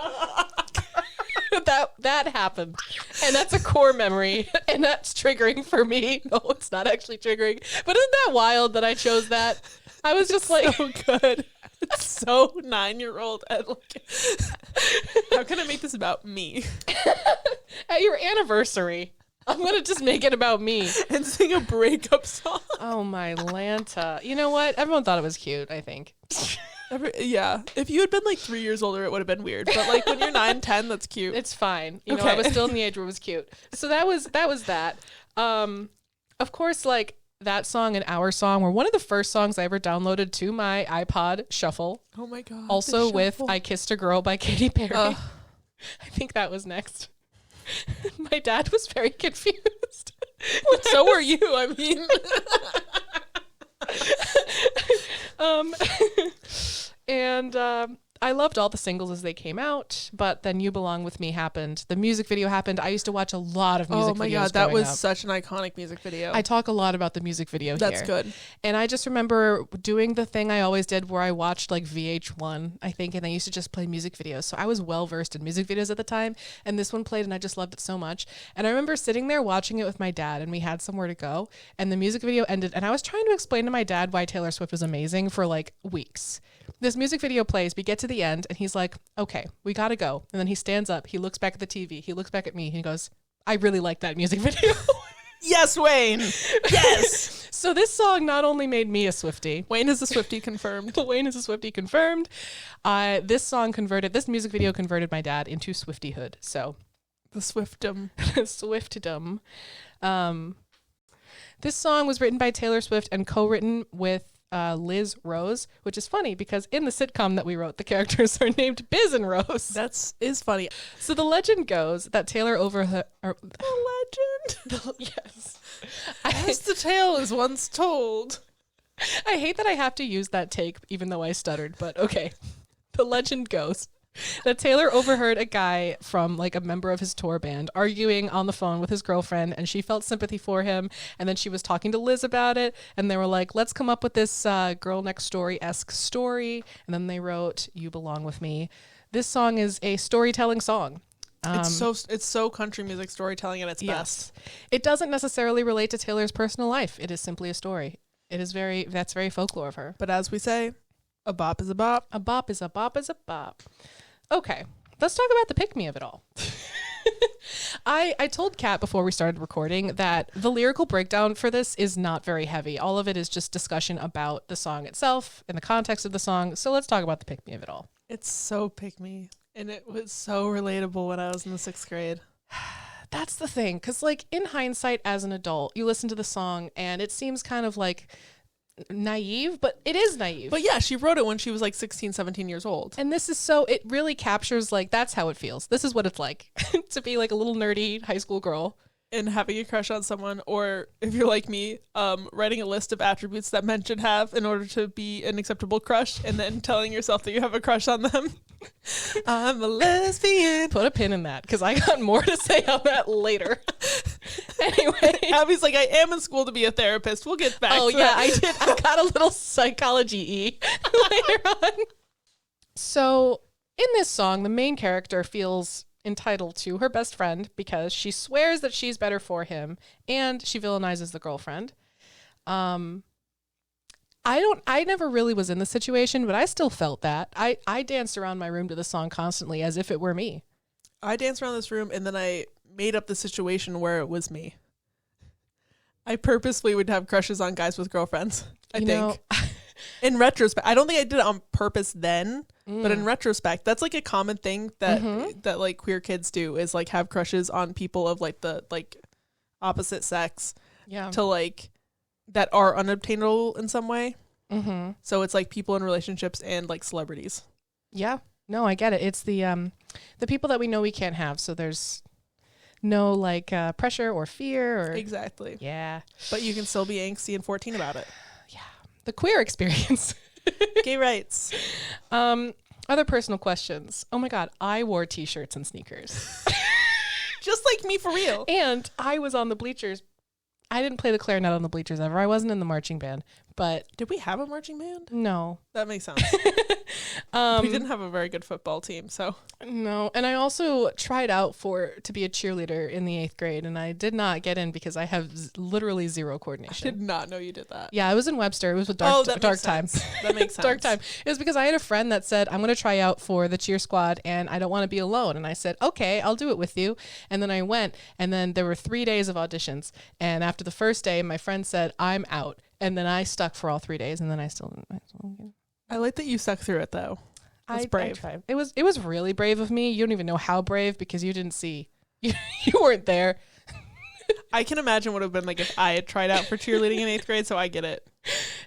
That happened. And that's a core memory. And that's triggering for me. No, it's not actually triggering. But isn't that wild that I chose that? I was just like, So good. It's so 9-year-old. And like, how can I make this about me? At your anniversary, I'm going to just make it about me. And sing a breakup song. Oh, my Lanta. You know what? Everyone thought it was cute, I think. Yeah. If you had been like 3 years older, it would have been weird. But like when you're 9, 10, that's cute. It's fine. You know, I was still in the age where it was cute. So that was that. Of course, like that song and Our Song were one of the first songs I ever downloaded to my iPod Shuffle. Oh my God. Also with I Kissed a Girl by Katy Perry. I think that was next. My dad was very confused. So were you, I mean. And I loved all the singles as they came out, but then You Belong With Me happened. The music video happened. I used to watch a lot of music videos. Oh my God, that was up. such an iconic music video. I talk a lot about the music video That's here. good. And I just remember doing the thing I always did where I watched like VH1, I think, and they used to just play music videos. So I was well versed in music videos at the time, and this one played and I just loved it so much. And I remember sitting there watching it with my dad, and we had somewhere to go, and the music video ended, and I was trying to explain to my dad why Taylor Swift was amazing for like weeks. This music video plays, we get to the end, and he's like, okay, we gotta go. And then he stands up, he looks back at the TV, he looks back at me, he goes, I really like that music video. Yes, Wayne. Yes. So this song not only made me a Swiftie. Wayne is a Swiftie confirmed. Wayne is a Swiftie confirmed. This music video converted my dad into Swiftyhood. So the Swiftum. Swiftdom. This song was written by Taylor Swift and co-written with Liz Rose, which is funny because in the sitcom that we wrote, the characters are named Biz and Rose. That is funny. So the legend goes that Taylor The legend? Yes. As the tale is once told. I hate that I have to use that take even though I stuttered, but okay. The legend goes that Taylor overheard a guy from like a member of his tour band arguing on the phone with his girlfriend, and she felt sympathy for him, and then she was talking to Liz about it, and they were like, let's come up with this girl next story-esque story, and then they wrote You Belong With Me. This song is a storytelling song. It's so country music storytelling at its best. It doesn't necessarily relate to Taylor's personal life. It is simply a story. That's very folklore of her. But as we say, a bop is a bop. A bop is a bop is a bop. Okay, let's talk about the pick-me of it all. I told Kat before we started recording that the lyrical breakdown for this is not very heavy. All of it is just discussion about the song itself and the context of the song. So let's talk about the pick-me of it all. It's so pick-me, and it was so relatable when I was in the 6th grade. That's the thing, because like in hindsight as an adult, you listen to the song and it seems kind of like naive, but it is naive. But yeah, she wrote it when she was like 16, 17 years old. And this is it really captures like, that's how it feels. This is what it's like to be like a little nerdy high school girl. And having a crush on someone, or if you're like me, writing a list of attributes that men should have in order to be an acceptable crush, and then telling yourself that you have a crush on them. I'm a lesbian. Put a pin in that, because I got more to say on that later. Anyway. Abby's like, I am in school to be a therapist. We'll get back to that. I did. I got a little psychology-y later on. So, in this song, the main character feels entitled to her best friend because she swears that she's better for him, and she villainizes the girlfriend. I never really was in the situation, but I still felt that. I danced around my room to the song constantly as if it were me. I danced around this room, and then I made up the situation where it was me. I purposely would have crushes on guys with girlfriends, I think. In retrospect, I don't think I did it on purpose then, but in retrospect, that's like a common thing that like queer kids do, is like have crushes on people of like the like opposite sex, to like that are unobtainable in some way. Mm-hmm. So it's like people in relationships and like celebrities. Yeah, no, I get it. It's the people that we know we can't have. So there's no like pressure or fear or exactly. Yeah, but you can still be angsty and 14 about it. The queer experience. Gay rights. Other personal questions. Oh my God, I wore t-shirts and sneakers. Just like me, for real. And I was on the bleachers. I didn't play the clarinet on the bleachers ever. I wasn't in the marching band, but Did we have a marching band? no. That makes sense. We didn't have a very good football team, so. No, and I also tried out to be a cheerleader in the 8th grade, and I did not get in because I have literally zero I coordination. did not know you did that. Yeah, I was in Webster. It was a dark time. That makes sense. Dark time. It was because I had a friend that said, I'm going to try out for the cheer squad and I don't want to be alone. And I said, okay, I'll do it with you. And then I went, and then there were 3 days of auditions. And after the first day, my friend said, I'm out. And then I stuck for all 3 days, and then I still I like that you stuck through it, though. That's brave. I tried. It was really brave of me. You don't even know how brave because you didn't see. You weren't there. I can imagine what it would have been like if I had tried out for cheerleading in 8th grade, so I get it.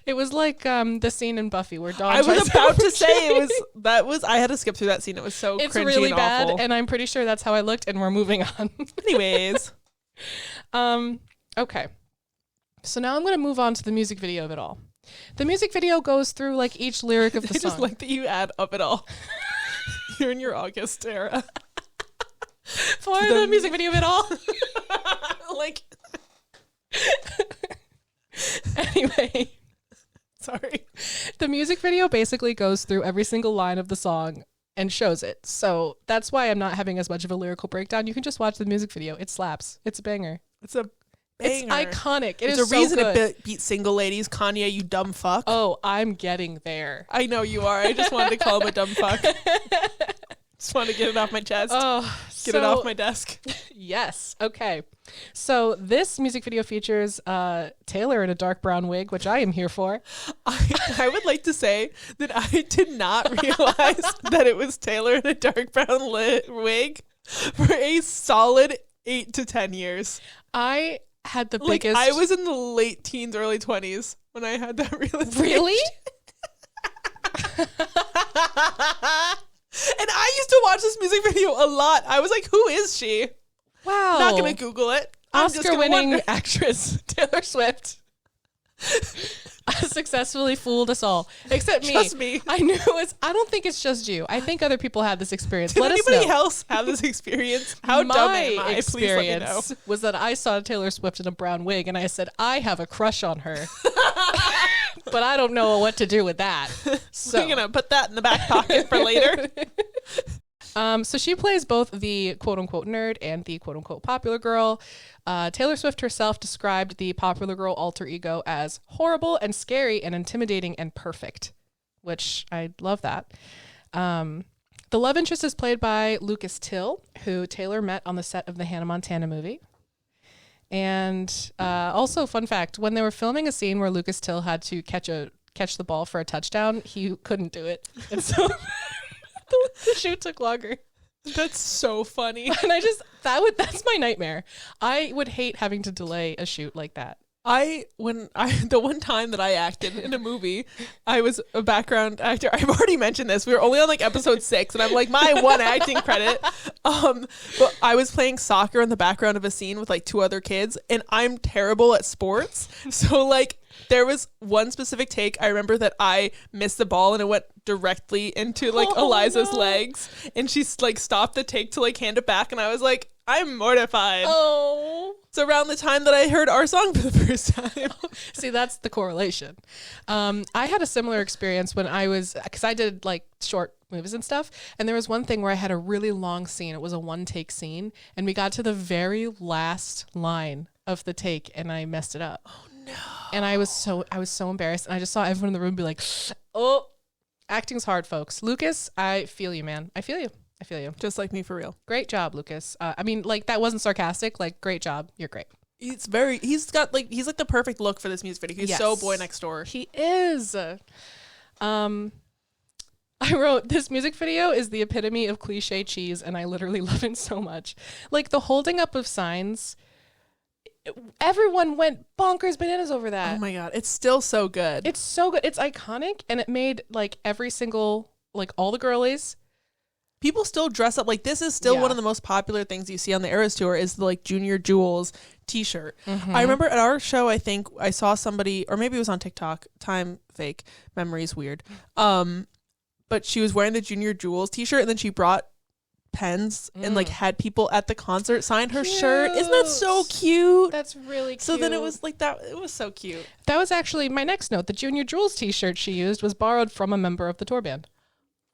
It was like the scene in Buffy where Dawn I was tries about out to for say cheerleading. I had to skip through that scene. It was so It's cringy really and bad, awful. and I'm pretty sure that's how I looked, and we're moving on. Anyways. Okay. So now I'm going to move on to the music video of it all. The music video goes through like each lyric of the I song. just like that you add up it all. You're in your August era. For the music video of it all. Like. Anyway. Sorry. The music video basically goes through every single line of the song and shows it. So that's why I'm not having as much of a lyrical breakdown. You can just watch the music video. It slaps. It's a banger. It's a banger. It's iconic. There's is a reason so good. to beat single ladies. Kanye, you dumb fuck. Oh, I'm getting there. I know you are. I just wanted to call him a dumb fuck. Just wanted to get it off my chest. Oh, Get it off my desk. Yes. Okay. So this music video features Taylor in a dark brown wig, which I am here for. I would like to say that I did not realize that it was Taylor in a dark brown wig for a solid 8 to 10 years. I had the Like, biggest... I was in the late teens, early 20s when I had that realization. Really? And I used to watch this music video a lot. I was like, who is she? Wow. Not going to Google it. I'm just gonna Oscar-winning wonder. actress Taylor Swift successfully fooled us all, except me. Just me. I knew I don't think it's just you. I think other people had this experience. Did Let us anybody know. else have this experience? How My dumb am I? Please let me know. experience was that I saw Taylor Swift in a brown wig, and I said, I have a crush on her. But I don't know what to do with that. So We're going to put that in the back pocket for later. So she plays both the quote-unquote nerd and the quote-unquote popular girl. Taylor Swift herself described the popular girl alter ego as horrible and scary and intimidating and perfect, which I love that. The love interest is played by Lucas Till, who Taylor met on the set of the Hannah Montana movie. And also, fun fact, when they were filming a scene where Lucas Till had to catch the ball for a touchdown, he couldn't do it. And so... the shoot took longer. That's so funny. And that's my nightmare. I would hate having to delay a shoot like that. The one time that I acted in a movie, I was a background actor. I've already mentioned this. We were only on like episode 6, and I'm like, my one acting credit. But I was playing soccer in the background of a scene with like 2 other kids, and I'm terrible at sports. So like, there was one specific take. I remember that I missed the ball and it went directly into like Eliza's legs, and she like stopped the take to like hand it back, and I was like, I'm mortified. Oh. It's around the time that I heard our song for the first time. See, that's the correlation. I had a similar experience because I did like short movies and stuff. And there was one thing where I had a really long scene. It was a 1-take scene. And we got to the very last line of the take and I messed it up. Oh no. And I was so embarrassed. And I just saw everyone in the room be like, oh, acting's hard, folks. Lucas, I feel you, man. I feel you. Just like me, for real. Great job, Lucas. I mean, like, that wasn't sarcastic. Like, great job. You're great. He's like the perfect look for this music video. He's so boy next door. He is. I wrote, this music video is the epitome of cliche cheese, and I literally love it so much. Like, the holding up of signs, everyone went bonkers bananas over that. Oh my God. It's still so good. It's so good. It's iconic, and it made, like, every single, like, all the girlies. People still dress up. Like, this is still one of the most popular things you see on the Eras Tour is the like Junior Jewels t-shirt. I remember at our show, I think I saw somebody, or maybe it was on TikTok, time fake, memories weird. But she was wearing the Junior Jewels t-shirt, and then she brought pens and like had people at the concert sign her shirt. Isn't that so cute? That's really cute. So then it was like that. It was so cute. That was actually my next note. The Junior Jules t-shirt she used was borrowed from a member of the tour band.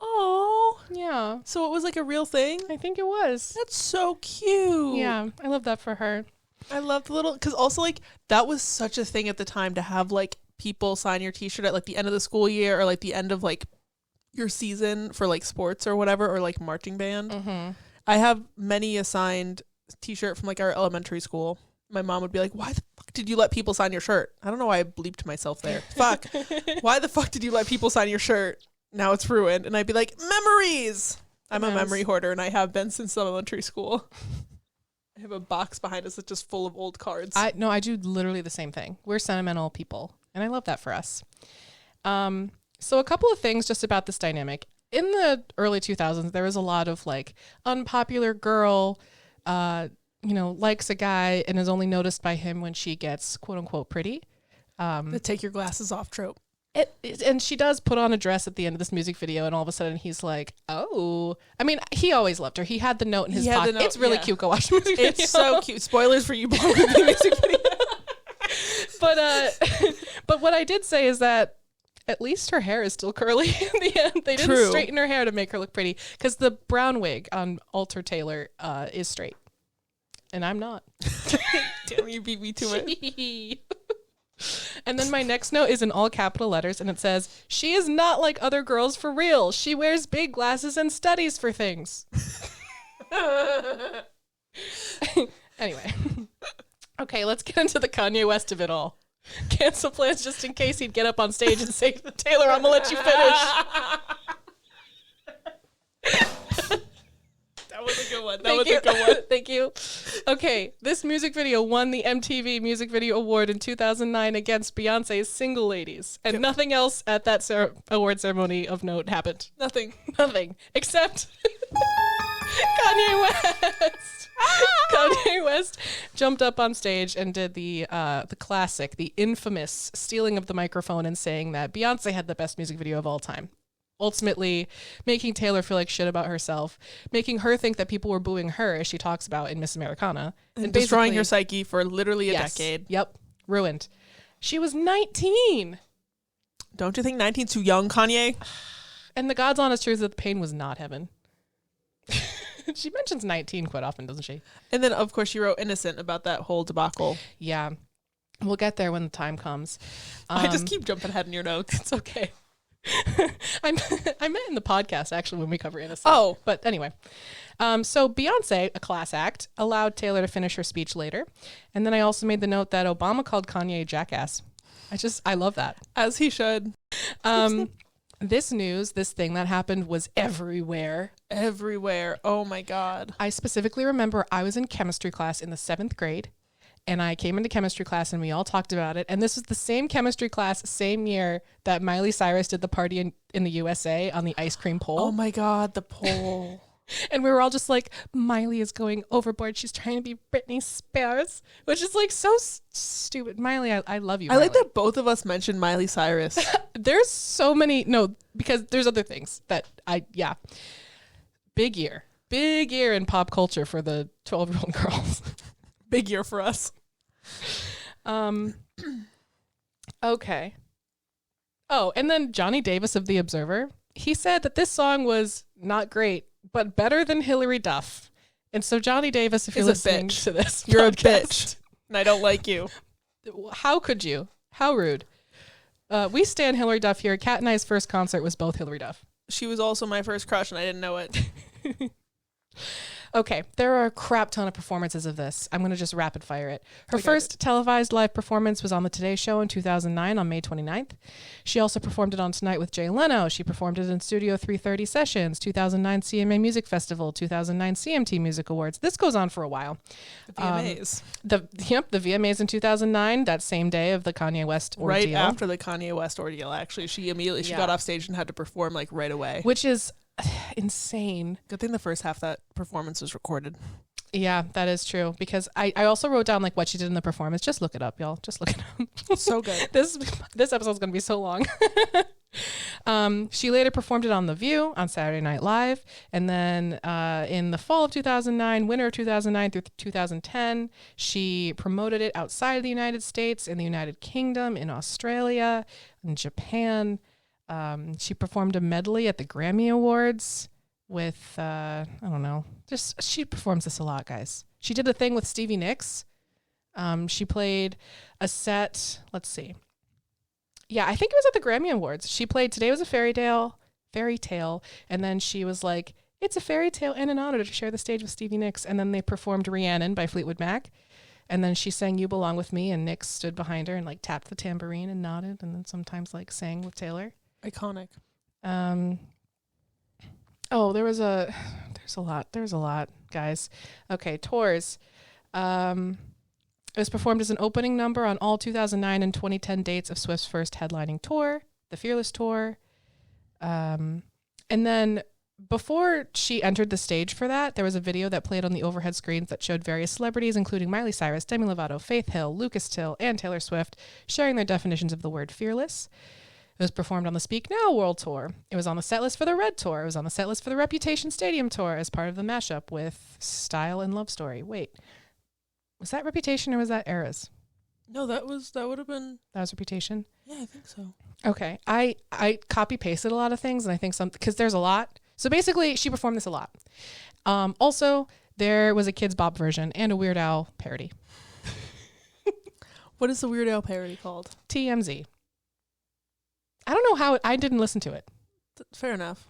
Oh, yeah. So it was like a real thing? I think it was. That's so cute. Yeah, I love that for her. I love the little, because also like that was such a thing at the time to have like people sign your t-shirt at like the end of the school year or like the end of like your season for like sports or whatever, or like marching band. Mm-hmm. I have many a signed t-shirt from like our elementary school. My mom would be like, why the fuck did you let people sign your shirt? I don't know why I bleeped myself there. Fuck. Why the fuck did you let people sign your shirt? Now it's ruined. And I'd be like, memories. I'm a memory hoarder, and I have been since elementary school. I have a box behind us that's just full of old cards. I do literally the same thing. We're sentimental people, and I love that for us. So a couple of things just about this dynamic. In the early 2000s, there was a lot of like unpopular girl, likes a guy and is only noticed by him when she gets quote unquote pretty. The take your glasses off trope. And she does put on a dress at the end of this music video, and all of a sudden he's like, oh. I mean, he always loved her. He had the note in his pocket. It's really cute. Go watch the music video. It's so cute. Spoilers for you, Born With Me music video. But what I did say is that at least her hair is still curly in the end. They didn't straighten her hair to make her look pretty, because the brown wig on Alter Taylor is straight. And I'm not. Damn, you beat me to it. And then my next note is in all capital letters, and it says, she is not like other girls for real. She wears big glasses and studies for things. Anyway. Okay, let's get into the Kanye West of it all. Cancel plans just in case he'd get up on stage and say, Taylor, I'm gonna let you finish. That was a good one. That was a good one. Thank you. Okay, this music video won the MTV Music Video Award in 2009 against Beyonce's Single Ladies. And nothing else at that award ceremony of note happened. Nothing. Except Kanye West. Kanye West jumped up on stage and did the classic, the infamous stealing of the microphone and saying that Beyonce had the best music video of all time. Ultimately making Taylor feel like shit about herself, making her think that people were booing her, as she talks about in Miss Americana. And destroying her psyche for literally a decade. Yep. Ruined. She was 19. Don't you think 19's too young, Kanye? And the God's honest truth is that the pain was not heaven. She mentions 19 quite often, doesn't she? And then, of course, she wrote Innocent about that whole debacle. Yeah. We'll get there when the time comes. I just keep jumping ahead in your notes. It's okay. I meant in the podcast, actually, when we cover Innocent. Oh. But anyway. So Beyonce, a class act, allowed Taylor to finish her speech later. And then I also made the note that Obama called Kanye a jackass. I love that. As he should. This thing that happened was everywhere. Everywhere. Oh my God. I specifically remember I was in chemistry class in the 7th grade, and I came into chemistry class and we all talked about it. And this was the same chemistry class, same year that Miley Cyrus did the party in the USA on the ice cream pole. Oh my God, the pole. And we were all just like, Miley is going overboard. She's trying to be Britney Spears, which is like so stupid. Miley, I love you. I like that both of us mentioned Miley Cyrus. There's so many. No, because there's other things that Big year in pop culture for the 12-year-old girls. Big year for us. Okay. Oh, and then Johnny Davis of The Observer, he said that this song was not great, but better than Hillary Duff. And so Johnny Davis, if you're listening to this you're podcast, a bitch, and I don't like you. How could you? How rude. We stand Hillary Duff here. Kat and I's first concert was both Hillary Duff. She was also my first crush, and I didn't know it. Okay, there are a crap ton of performances of this. I'm going to just rapid fire it. Her first televised live performance was on the Today Show in 2009 on May 29th. She also performed it on Tonight with Jay Leno. She performed it in Studio 330 Sessions, 2009 CMA Music Festival, 2009 CMT Music Awards. This goes on for a while. The VMAs. The VMAs in 2009, that same day of the Kanye West ordeal. Right after the Kanye West ordeal, actually. She got off stage and had to perform like right away. Which is insane. Good thing the first half of that performance was recorded. Yeah, that is true, because I also wrote down like what she did in the performance. Just look it up, y'all. Just look it up. So good. This episode's gonna be so long. She later performed it on The View on Saturday Night Live. And then in the fall of 2009, winter of 2009 through 2010, she promoted it outside of the United States, in the United Kingdom, in Australia, in Japan. She performed a medley at the Grammy Awards with, I don't know, just she performs this a lot, guys. She did a thing with Stevie Nicks. She played a set, let's see. Yeah, I think it was at the Grammy Awards. She played Today Was a Fairy Tale, and then she was like, it's a fairy tale and an honor to share the stage with Stevie Nicks. And then they performed Rhiannon by Fleetwood Mac. And then she sang You Belong With Me, and Nicks stood behind her and like tapped the tambourine and nodded, and then sometimes like sang with Taylor. Iconic. Oh, there's a lot, guys. Okay, tours. It was performed as an opening number on all 2009 and 2010 dates of Swift's first headlining tour, the Fearless Tour. And then before she entered the stage for that, there was a video that played on the overhead screens that showed various celebrities, including Miley Cyrus, Demi Lovato, Faith Hill, Lucas Till, and Taylor Swift, sharing their definitions of the word fearless. It was performed on the Speak Now World Tour. It was on the setlist for the Red Tour. It was on the setlist for the Reputation Stadium Tour as part of the mashup with Style and Love Story. Wait. Was that Reputation or was that Eras? No, that would have been. That was Reputation? Yeah, I think so. Okay. I copy pasted a lot of things, and I think because there's a lot. So basically, she performed this a lot. Also, there was a Kids Bop version and a Weird Al parody. What is the Weird Al parody called? TMZ. I don't know how I didn't listen to it. Fair enough.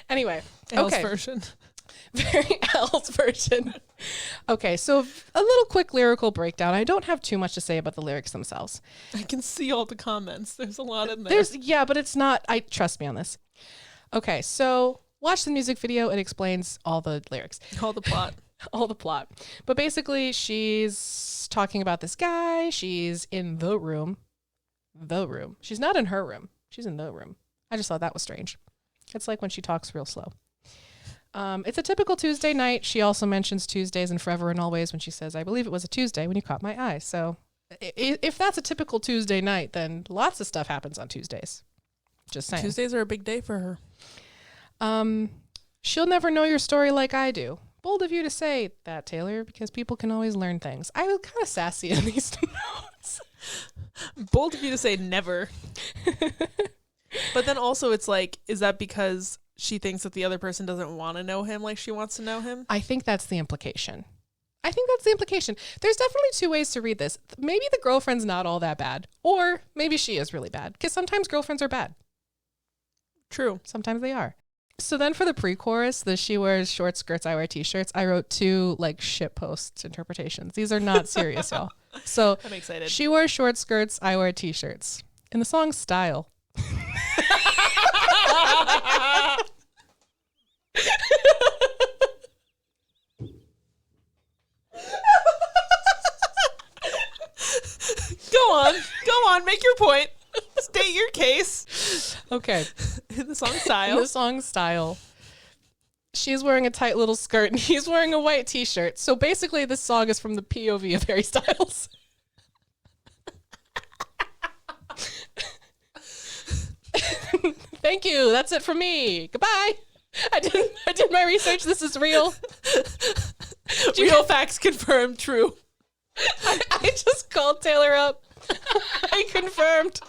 Anyway. Al's Okay. version. Very Al's version. Okay, so a little quick lyrical breakdown. I don't have too much to say about the lyrics themselves. I can see all the comments. There's a lot in there. But it's not. Trust me on this. Okay, so watch the music video. It explains all the lyrics. All the plot. All the plot. But basically, she's talking about this guy. She's in the room. The room. She's not in her room. She's in the room. I just thought that was strange. It's like when she talks real slow. It's a typical Tuesday night. She also mentions Tuesdays and Forever and Always when she says, I believe it was a Tuesday when you caught my eye. So if that's a typical Tuesday night, then lots of stuff happens on Tuesdays. Just saying. Tuesdays are a big day for her. She'll never know your story like I do. Bold of you to say that, Taylor, because people can always learn things. I was kind of sassy in these notes. Bold of you to say never. But then also it's like, is that because she thinks that the other person doesn't want to know him like she wants to know him? I think that's the implication. There's definitely two ways to read this. Maybe the girlfriend's not all that bad, or maybe she is really bad, because sometimes girlfriends are bad. True. Sometimes they are. So then for the pre-chorus, the she wears short skirts, I wear t-shirts, I wrote two like shitpost interpretations. These are not serious, y'all. So I'm excited. She wears short skirts, I wear t-shirts. In the song Style. Go on, make your point. State your case. Okay. In the song Style. In the song Style. She's wearing a tight little skirt and he's wearing a white t-shirt. So basically this song is from the POV of Harry Styles. Thank you. That's it from me. Goodbye. I did my research. This is real. Real facts confirmed. True. I just called Taylor up. I confirmed.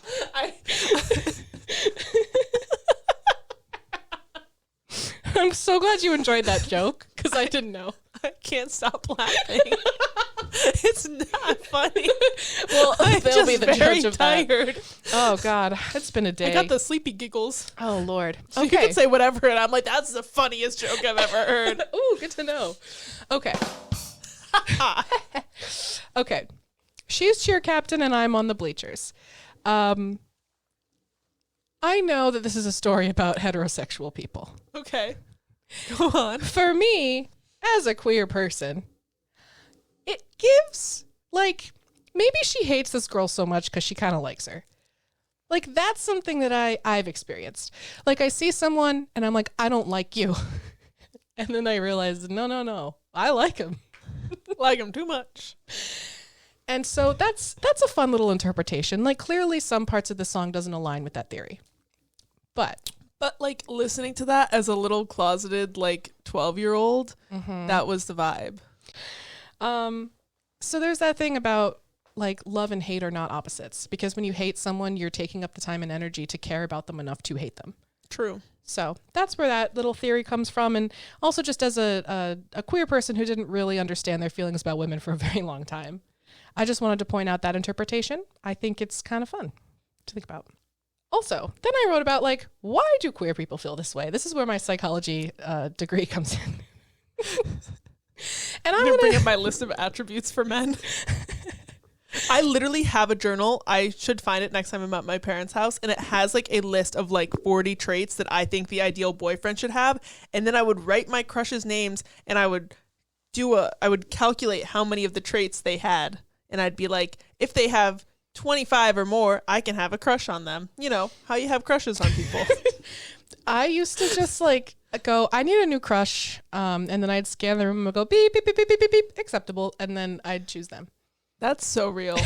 I'm so glad you enjoyed that joke because I didn't know. I can't stop laughing. It's not funny. Well, they'll be the very judge of tired. that. Oh God, it's been a day. I got the sleepy giggles. Oh Lord. So you can say whatever, and I'm like, that's the funniest joke I've ever heard. Ooh, good to know. Okay. Okay. She's cheer captain and I'm on the bleachers. I know that this is a story about heterosexual people. Okay. Go on. For me, as a queer person, it gives, like, maybe she hates this girl so much because she kind of likes her. Like, that's something that I've experienced. Like, I see someone and I'm like, I don't like you. And then I realize, no, I like him. Like him too much. And so that's a fun little interpretation. Like, clearly some parts of the song doesn't align with that theory. But like listening to that as a little closeted like 12-year-old, that was the vibe. So there's that thing about like love and hate are not opposites, because when you hate someone, you're taking up the time and energy to care about them enough to hate them. True. So that's where that little theory comes from. And also just as a queer person who didn't really understand their feelings about women for a very long time, I just wanted to point out that interpretation. I think it's kind of fun to think about. Also, then I wrote about like, why do queer people feel this way? This is where my psychology degree comes in. And I'm going to bring up my list of attributes for men. I literally have a journal. I should find it next time I'm at my parents' house. And it has like a list of like 40 traits that I think the ideal boyfriend should have. And then I would write my crushes' names and I would calculate how many of the traits they had. And I'd be like, if they have 25 or more, I can have a crush on them. You know, how you have crushes on people. I used to just like go, I need a new crush. And then I'd scan the room and go beep, beep, beep, beep, beep, beep, beep, acceptable. And then I'd choose them. That's so real.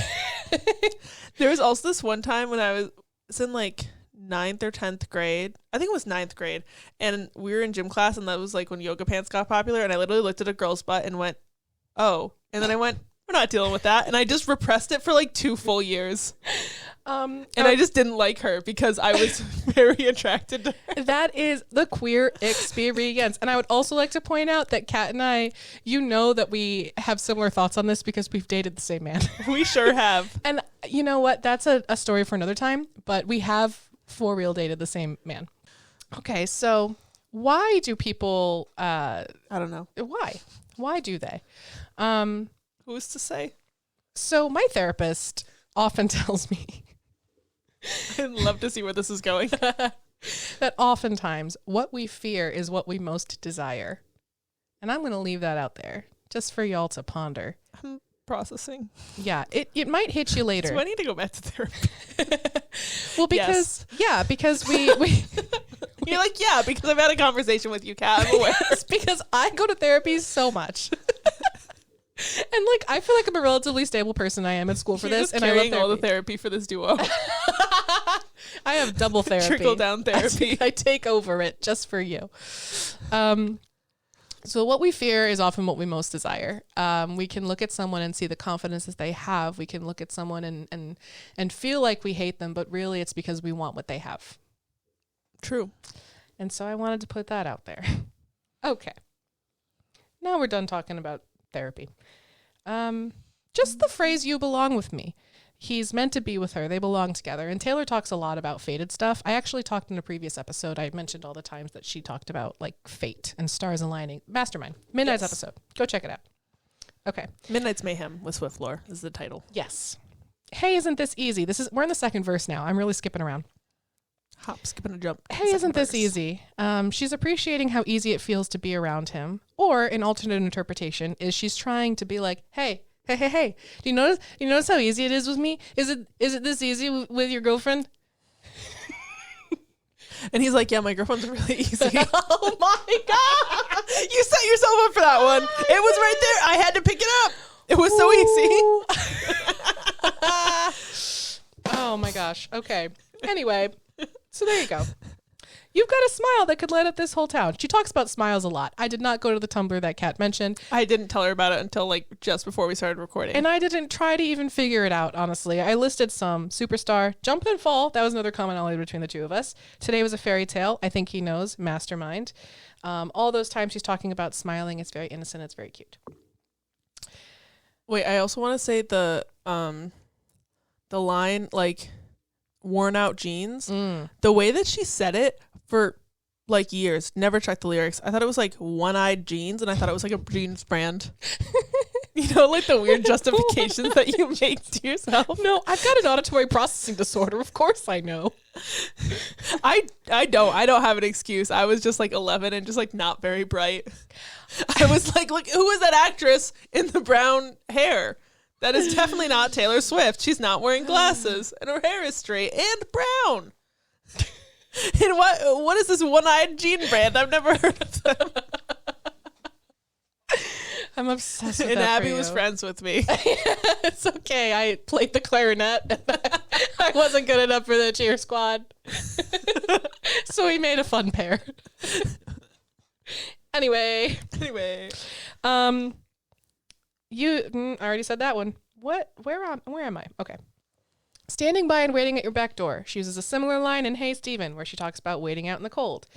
There was also this one time when I was in like 9th or 10th grade. I think it was 9th grade. And we were in gym class, and that was like when yoga pants got popular. And I literally looked at a girl's butt and went, oh. And then I went, we're not dealing with that. And I just repressed it for like 2 full years. And I just didn't like her because I was very attracted to her. That is the queer experience. And I would also like to point out that Kat and I, you know that we have similar thoughts on this because we've dated the same man. We sure have. And you know what? That's a story for another time, but we have for real dated the same man. Okay, so why do people... I don't know. Why do they? Who's to say? So my therapist often tells me... I'd love to see where this is going. that oftentimes what we fear is what we most desire. And I'm going to leave that out there just for y'all to ponder. I'm processing. Yeah, it might hit you later. Do I need to go back to therapy? Well, because, because we You're like, yeah, because I've had a conversation with you, Kat. I'm aware. Yes, because I go to therapy so much. And like, I feel like I'm a relatively stable person. I am at school for You're this, just and I love carrying therapy. all the therapy for this duo. I have double therapy. Trickle down therapy. I take over it just for you. So what we fear is often what we most desire. We can look at someone and see the confidence that they have. We can look at someone and feel like we hate them, but really it's because we want what they have. True. And so I wanted to put that out there. Okay. Now we're done talking about therapy. Just the phrase, you belong with me. He's meant to be with her. They belong together. And Taylor talks a lot about fated stuff. I actually talked in a previous episode. I mentioned all the times that she talked about like fate and stars aligning. Mastermind. Midnight's episode. Go check it out. Okay. Midnight's Mayhem with Swift Lore is the title. Yes. Hey, isn't this easy? We're in the second verse now. I'm really skipping around. Hop, skip, and a jump. Hey, isn't this easy? She's appreciating how easy it feels to be around him. Or an alternate interpretation is she's trying to be like, hey. Do you notice how easy it is with me? Is it this easy with your girlfriend? And he's like, yeah, my girlfriend's really easy. Oh my God. You set yourself up for that one. It was right there. I had to pick it up. It was so easy. Oh my gosh. Okay. Anyway, so there you go. You've got a smile that could light up this whole town. She talks about smiles a lot. I did not go to the Tumblr that Kat mentioned. I didn't tell her about it until like just before we started recording. And I didn't try to even figure it out, honestly. I listed some. Superstar, Jump and Fall. That was another commonality between the two of us. Today was a fairy tale. I think he knows. Mastermind. All those times she's talking about smiling. It's very innocent. It's very cute. Wait, I also want to say the line, like, worn out jeans. The way that she said it for like years, never checked the lyrics. I thought it was like one-eyed jeans, and I thought it was like a jeans brand. You know, like the weird justifications that you make to yourself. No, I've got an auditory processing disorder. Of course I know. I don't have an excuse. I was just like 11 and just like not very bright. I was like, look, who is that actress in the brown hair? That is definitely not Taylor Swift. She's not wearing glasses, and her hair is straight and brown. And what is this one-eyed jean brand? I've never heard of them. I'm obsessed with And that Abby for was you. friends with me. It's okay. I played the clarinet. And I wasn't good enough for the cheer squad. So we made a fun pair. Anyway. I already said that one. Where am I? Okay. Standing by and waiting at your back door. She uses a similar line in Hey Stephen, where she talks about waiting out in the cold.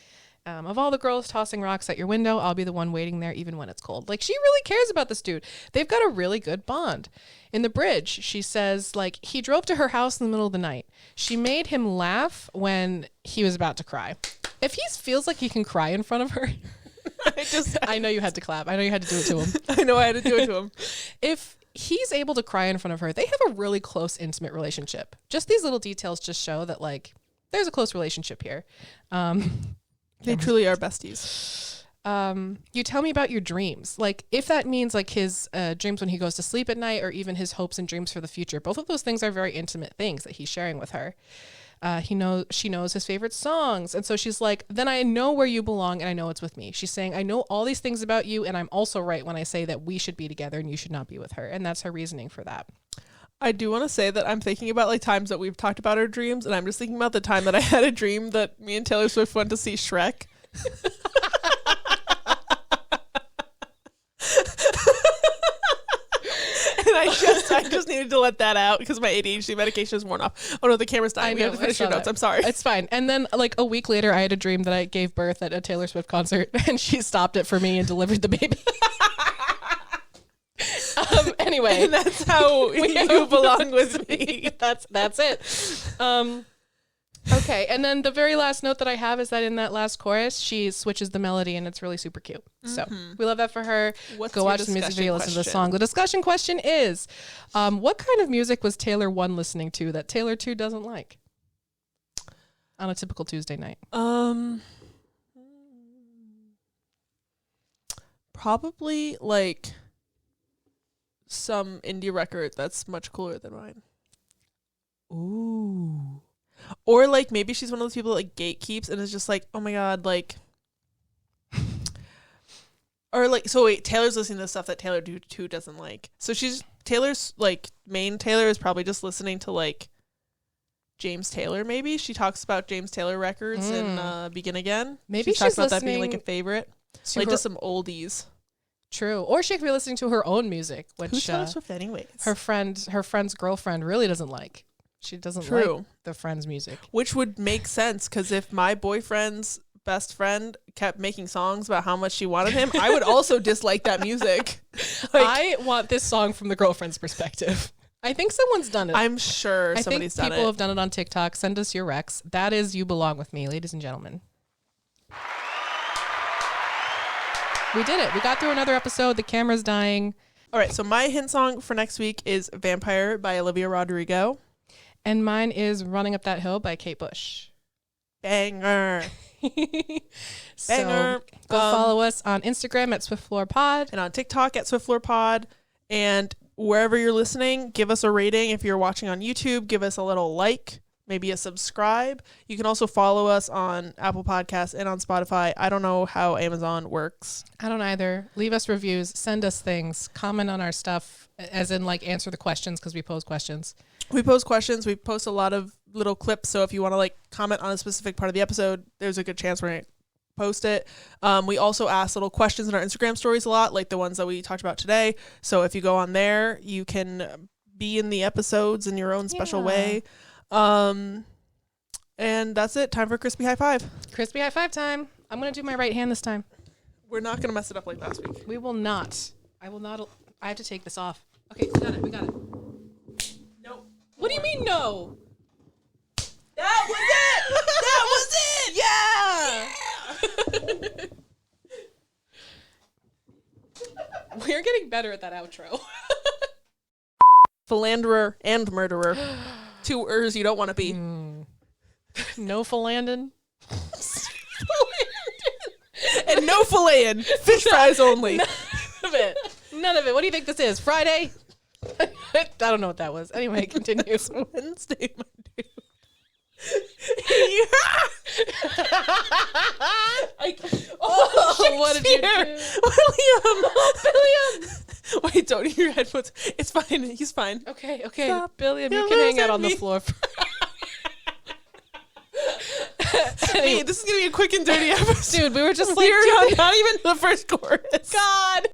Of all the girls tossing rocks at your window, I'll be the one waiting there even when it's cold. Like, she really cares about this dude. They've got a really good bond. In the bridge, she says, like, he drove to her house in the middle of the night. She made him laugh when he was about to cry. If he feels like he can cry in front of her, I know you had to clap. I know you had to do it to him. I know I had to do it to him. If he's able to cry in front of her, they have a really close, intimate relationship. Just these little details just show that, like, there's a close relationship here. They truly are besties. You tell me about your dreams. Like, if that means like his dreams when he goes to sleep at night, or even his hopes and dreams for the future, both of those things are very intimate things that he's sharing with her. She knows his favorite songs. And so she's like, then I know where you belong and I know it's with me. She's saying, I know all these things about you, and I'm also right when I say that we should be together and you should not be with her. And that's her reasoning for that. I do want to say that I'm thinking about like times that we've talked about our dreams, and I'm just thinking about the time that I had a dream that me and Taylor Swift went to see Shrek. And I just needed to let that out because my ADHD medication is worn off. Oh no, the camera's dying. We have to finish your notes. I'm sorry. It's fine. And then like a week later, I had a dream that I gave birth at a Taylor Swift concert, and she stopped it for me and delivered the baby. Anyway, and that's how you belong with me. That's it. Okay, and then the very last note that I have is that in that last chorus, she switches the melody, and it's really super cute. So we love that for her. Go watch the music video, listen to the song. The discussion question is, what kind of music was Taylor 1 listening to that Taylor 2 doesn't like on a typical Tuesday night? Probably like some indie record that's much cooler than mine. Ooh. Or like maybe she's one of those people that like gatekeeps and is just like, oh my god, like, or like, so wait, Taylor's listening to stuff that Taylor 2 doesn't like. So Taylor's like main Taylor is probably just listening to like James Taylor. Maybe she talks about James Taylor records in Begin Again. Maybe she talks about that being like a favorite, like just some oldies. True. Or she could be listening to her own music, which who's Taylor Swift anyways? Her friend's girlfriend really doesn't like. She doesn't like the friend's music. Which would make sense, because if my boyfriend's best friend kept making songs about how much she wanted him, I would also dislike that music. Like, I want this song from the girlfriend's perspective. I think someone's done it. I'm sure somebody's done it. People have done it on TikTok. Send us your recs. That is You Belong With Me, ladies and gentlemen. We did it. We got through another episode. The camera's dying. All right, so my hint song for next week is Vampire by Olivia Rodrigo. And mine is Running Up That Hill by Kate Bush. Banger. So go follow us on Instagram at SwiftFloorPod. And on TikTok at SwiftFloorPod. And wherever you're listening, give us a rating. If you're watching on YouTube, give us a little like, maybe a subscribe. You can also follow us on Apple Podcasts and on Spotify. I don't know how Amazon works. I don't either. Leave us reviews. Send us things. Comment on our stuff, as in like answer the questions, because we pose questions. We post questions. We post a lot of little clips. So if you want to like comment on a specific part of the episode, there's a good chance we're going to post it. We also ask little questions in our Instagram stories a lot, like the ones that we talked about today. So if you go on there, you can be in the episodes in your own special way. And that's it. Time for Crispy High Five. Crispy High Five time. I'm going to do my right hand this time. We're not going to mess it up like last week. We will not. I will not. I have to take this off. Okay, we got it. Nope. What do you mean no? That was it! Yeah! We're getting better at that outro. Philanderer and murderer. 2 words you don't want to be. No philandin. And no filleting. Fish fries only. None of it. None of it. What do you think this is? Friday? I don't know what that was. Anyway, continue. It's Wednesday, my dude. Oh, what did you do? What did you do? William. Billiam. Wait, don't eat your headphones. It's fine. He's fine. Okay. Stop. Billiam, You'll you can hang lose out at on the me. floor. Hey, this is gonna be a quick and dirty episode. Dude, we were just like, We're not even the first chorus. God.